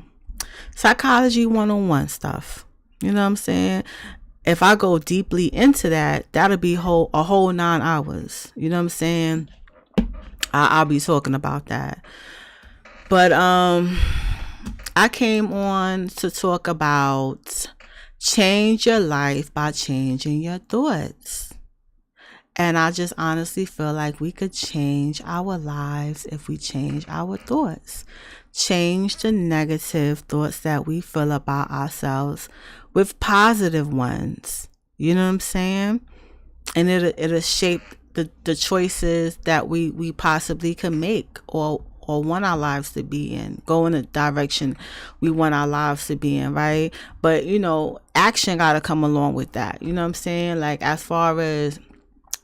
psychology 101 stuff. You know what I'm saying? If I go deeply into that, that'll be a whole 9 hours. You know what I'm saying? I'll be talking about that. But I came on to talk about change your life by changing your thoughts. And I just honestly feel like we could change our lives if we change our thoughts. Change the negative thoughts that we feel about ourselves with positive ones. You know what I'm saying? And it'll shape the choices that we possibly can make or want our lives to be in, go in the direction we want our lives to be in, right? But, action got to come along with that. You know what I'm saying? Like, as far as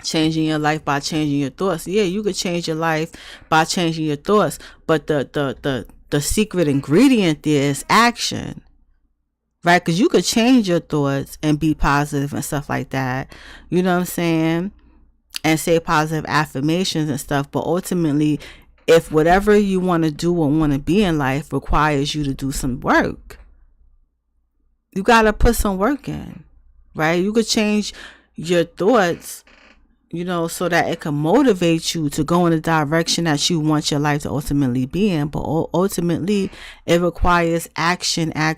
changing your life by changing your thoughts, yeah, you could change your life by changing your thoughts, but the secret ingredient there is action, right? Because you could change your thoughts and be positive and stuff like that, you know what I'm saying, and say positive affirmations and stuff, but ultimately, if whatever you want to do or want to be in life requires you to do some work, you got to put some work in, right? You could change your thoughts, so that it can motivate you to go in the direction that you want your life to ultimately be in. But ultimately, it requires action. And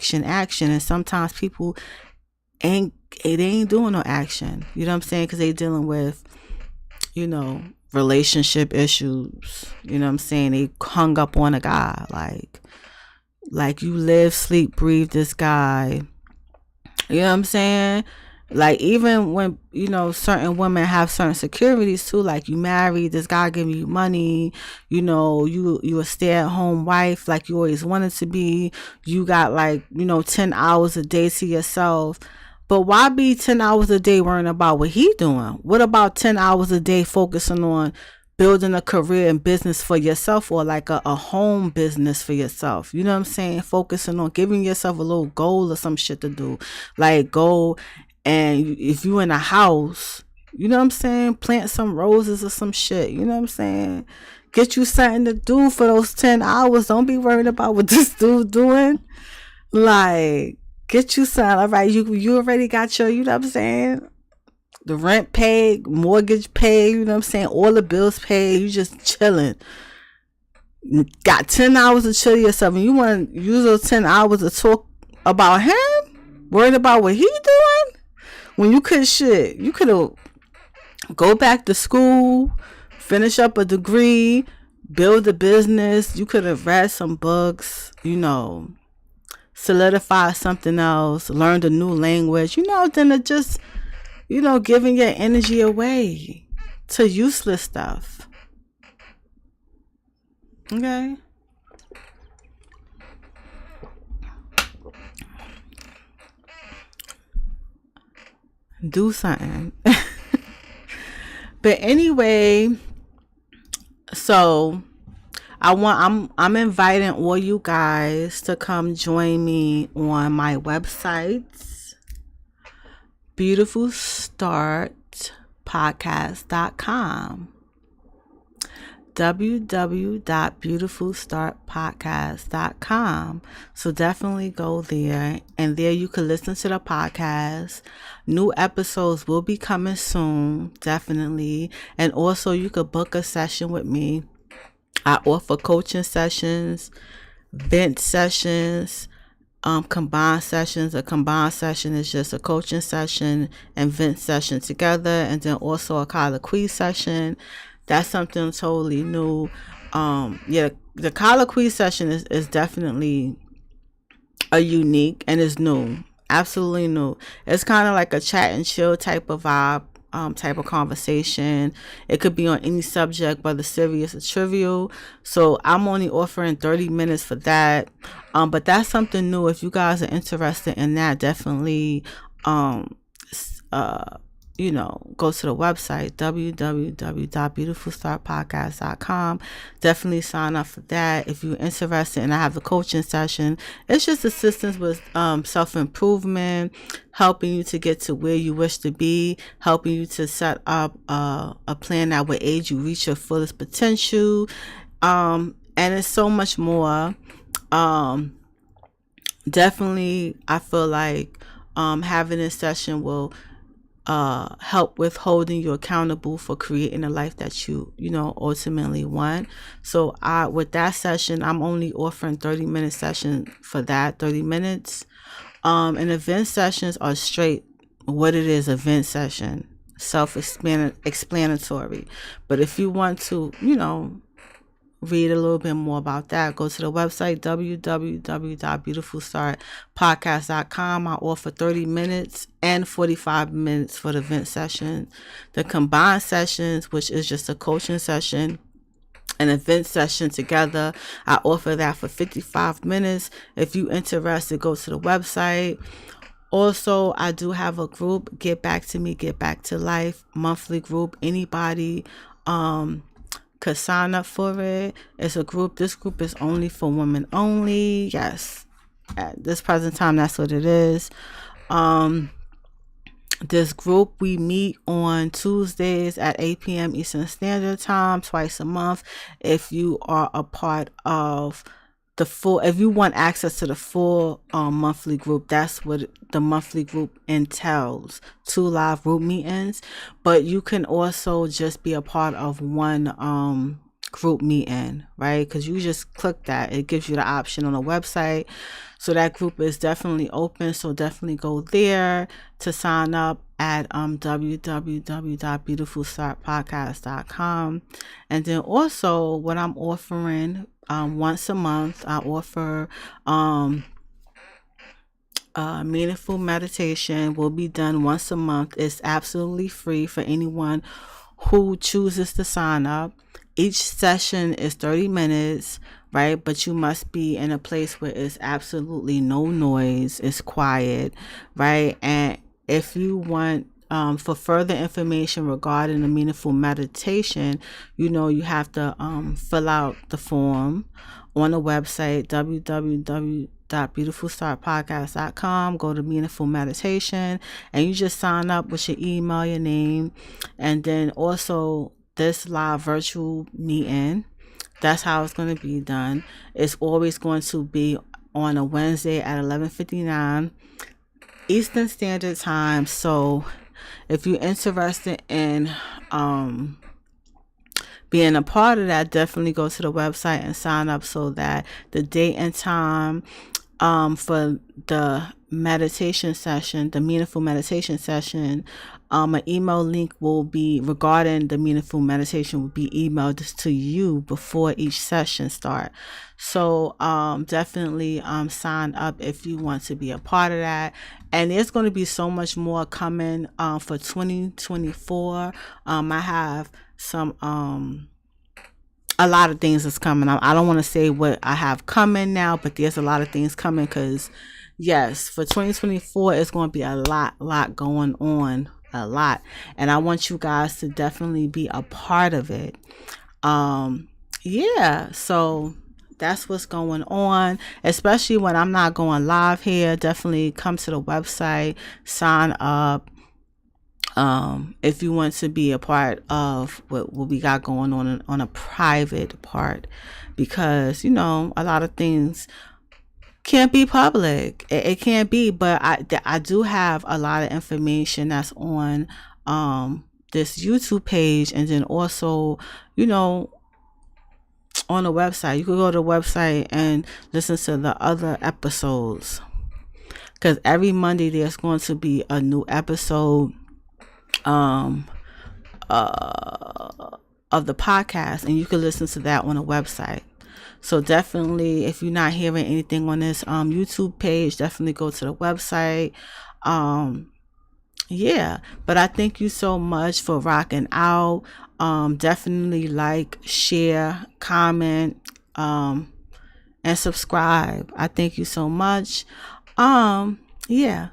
sometimes people ain't doing no action. You know what I'm saying? Because they dealing with, relationship issues. You know what I'm saying? They hung up on a guy. Like you live, sleep, breathe this guy. You know what I'm saying? Like, even when, certain women have certain securities too, like you married, this guy giving you money, you a stay-at-home wife like you always wanted to be, you got 10 hours a day to yourself. But why be 10 hours a day worrying about what he doing? What about 10 hours a day focusing on building a career and business for yourself, or like a home business for yourself? You know what I'm saying? Focusing on giving yourself a little goal or some shit to do. Like, go, and if you in a house, you know what I'm saying, plant some roses or some shit. You know what I'm saying? Get you something to do for those 10 hours. Don't be worried about what this dude doing. Like, get you something. All right, you already got your, you know what I'm saying, the rent paid, mortgage paid, you know what I'm saying, all the bills paid. You just chilling. Got 10 hours to chill yourself, and you want to use those 10 hours to talk about him? Worried about what he doing? When you could have go back to school, finish up a degree, build a business. You could have read some books, solidify something else, learned a new language, than to just, giving your energy away to useless stuff. Okay? Do something. But anyway, so I'm inviting all you guys to come join me on my websites, beautifulstartpodcast.com, www.beautifulstartpodcast.com. So definitely go there, and there you can listen to the podcast. New episodes will be coming soon, definitely. And also, you could book a session with me. I offer coaching sessions, vent sessions, combined sessions. A combined session is just a coaching session and vent session together, and then also a colloquy session. That's something totally new. The colloquy session is definitely a unique, and is new, absolutely new. It's kind of like a chat and chill type of vibe, type of conversation. It could be on any subject, whether serious or trivial. So I'm only offering 30 minutes for that. But that's something new. If you guys are interested in that, definitely go to the website www.beautifulstartpodcast.com. Definitely sign up for that if you're interested. And I have the coaching session. It's just assistance with self-improvement, helping you to get to where you wish to be, helping you to set up a plan that will aid you reach your fullest potential. And it's so much more. Definitely, I feel like having this session will help with holding you accountable for creating a life that you ultimately want. So with that session, I'm only offering 30-minute session for that, 30 minutes. And event sessions are straight what it is, event session, self-explanatory. But if you want to, read a little bit more about that, go to the website www.beautifulstartpodcast.com. I offer 30 minutes and 45 minutes for the event session. The combined sessions, which is just a coaching session, an event session together, I offer that for 55 minutes. If you're interested, go to the website. Also, I do have a group, Get Back to Me, Get Back to Life, monthly group. Anybody could sign up for it. It's a group. This group is only for women only. Yes, at this present time, that's what it is. This group, we meet on Tuesdays at 8 p.m. Eastern Standard Time, twice a month. If you are a part of if you want access to the full monthly group, that's what the monthly group entails. 2 live group meetings, but you can also just be a part of one group meeting, right? Because you just click that, it gives you the option on the website. So that group is definitely open, so definitely go there to sign up at www.beautifulstartpodcast.com. And then also what I'm offering once a month, I offer meaningful meditation will be done once a month. It's absolutely free for anyone who chooses to sign up. Each session is 30 minutes, right? But you must be in a place where it's absolutely no noise, it's quiet, right? And if you want for further information regarding the meaningful meditation, you have to fill out the form on the website www.beautifulstartpodcast.com. Go to meaningful meditation, and you just sign up with your email, your name, and then also this live virtual meeting. That's how it's going to be done. It's always going to be on a Wednesday at 11:59 Eastern Standard Time. So if you're interested in being a part of that, definitely go to the website and sign up so that the date and time for the meditation session, the meaningful meditation session, an email link will be regarding the meaningful meditation will be emailed to you before each session start. So definitely sign up if you want to be a part of that. And there's going to be so much more coming for 2024. I have some a lot of things that's coming. I don't want to say what I have coming now, but there's a lot of things coming because yes, for 2024 it's going to be a lot going on, a lot, and I want you guys to definitely be a part of it. So that's what's going on, especially when I'm not going live here. Definitely come to the website, sign up if you want to be a part of what we got going on a private part, because a lot of things can't be public. It can't be, but I do have a lot of information that's on this YouTube page, and then also on the website. You could go to the website and listen to the other episodes, because every Monday there's going to be a new episode of the podcast, and you can listen to that on the website. So definitely, if you're not hearing anything on this YouTube page, definitely go to the website. Yeah, but I thank you so much for rocking out. Definitely like, share, comment, and subscribe. I thank you so much. Yeah.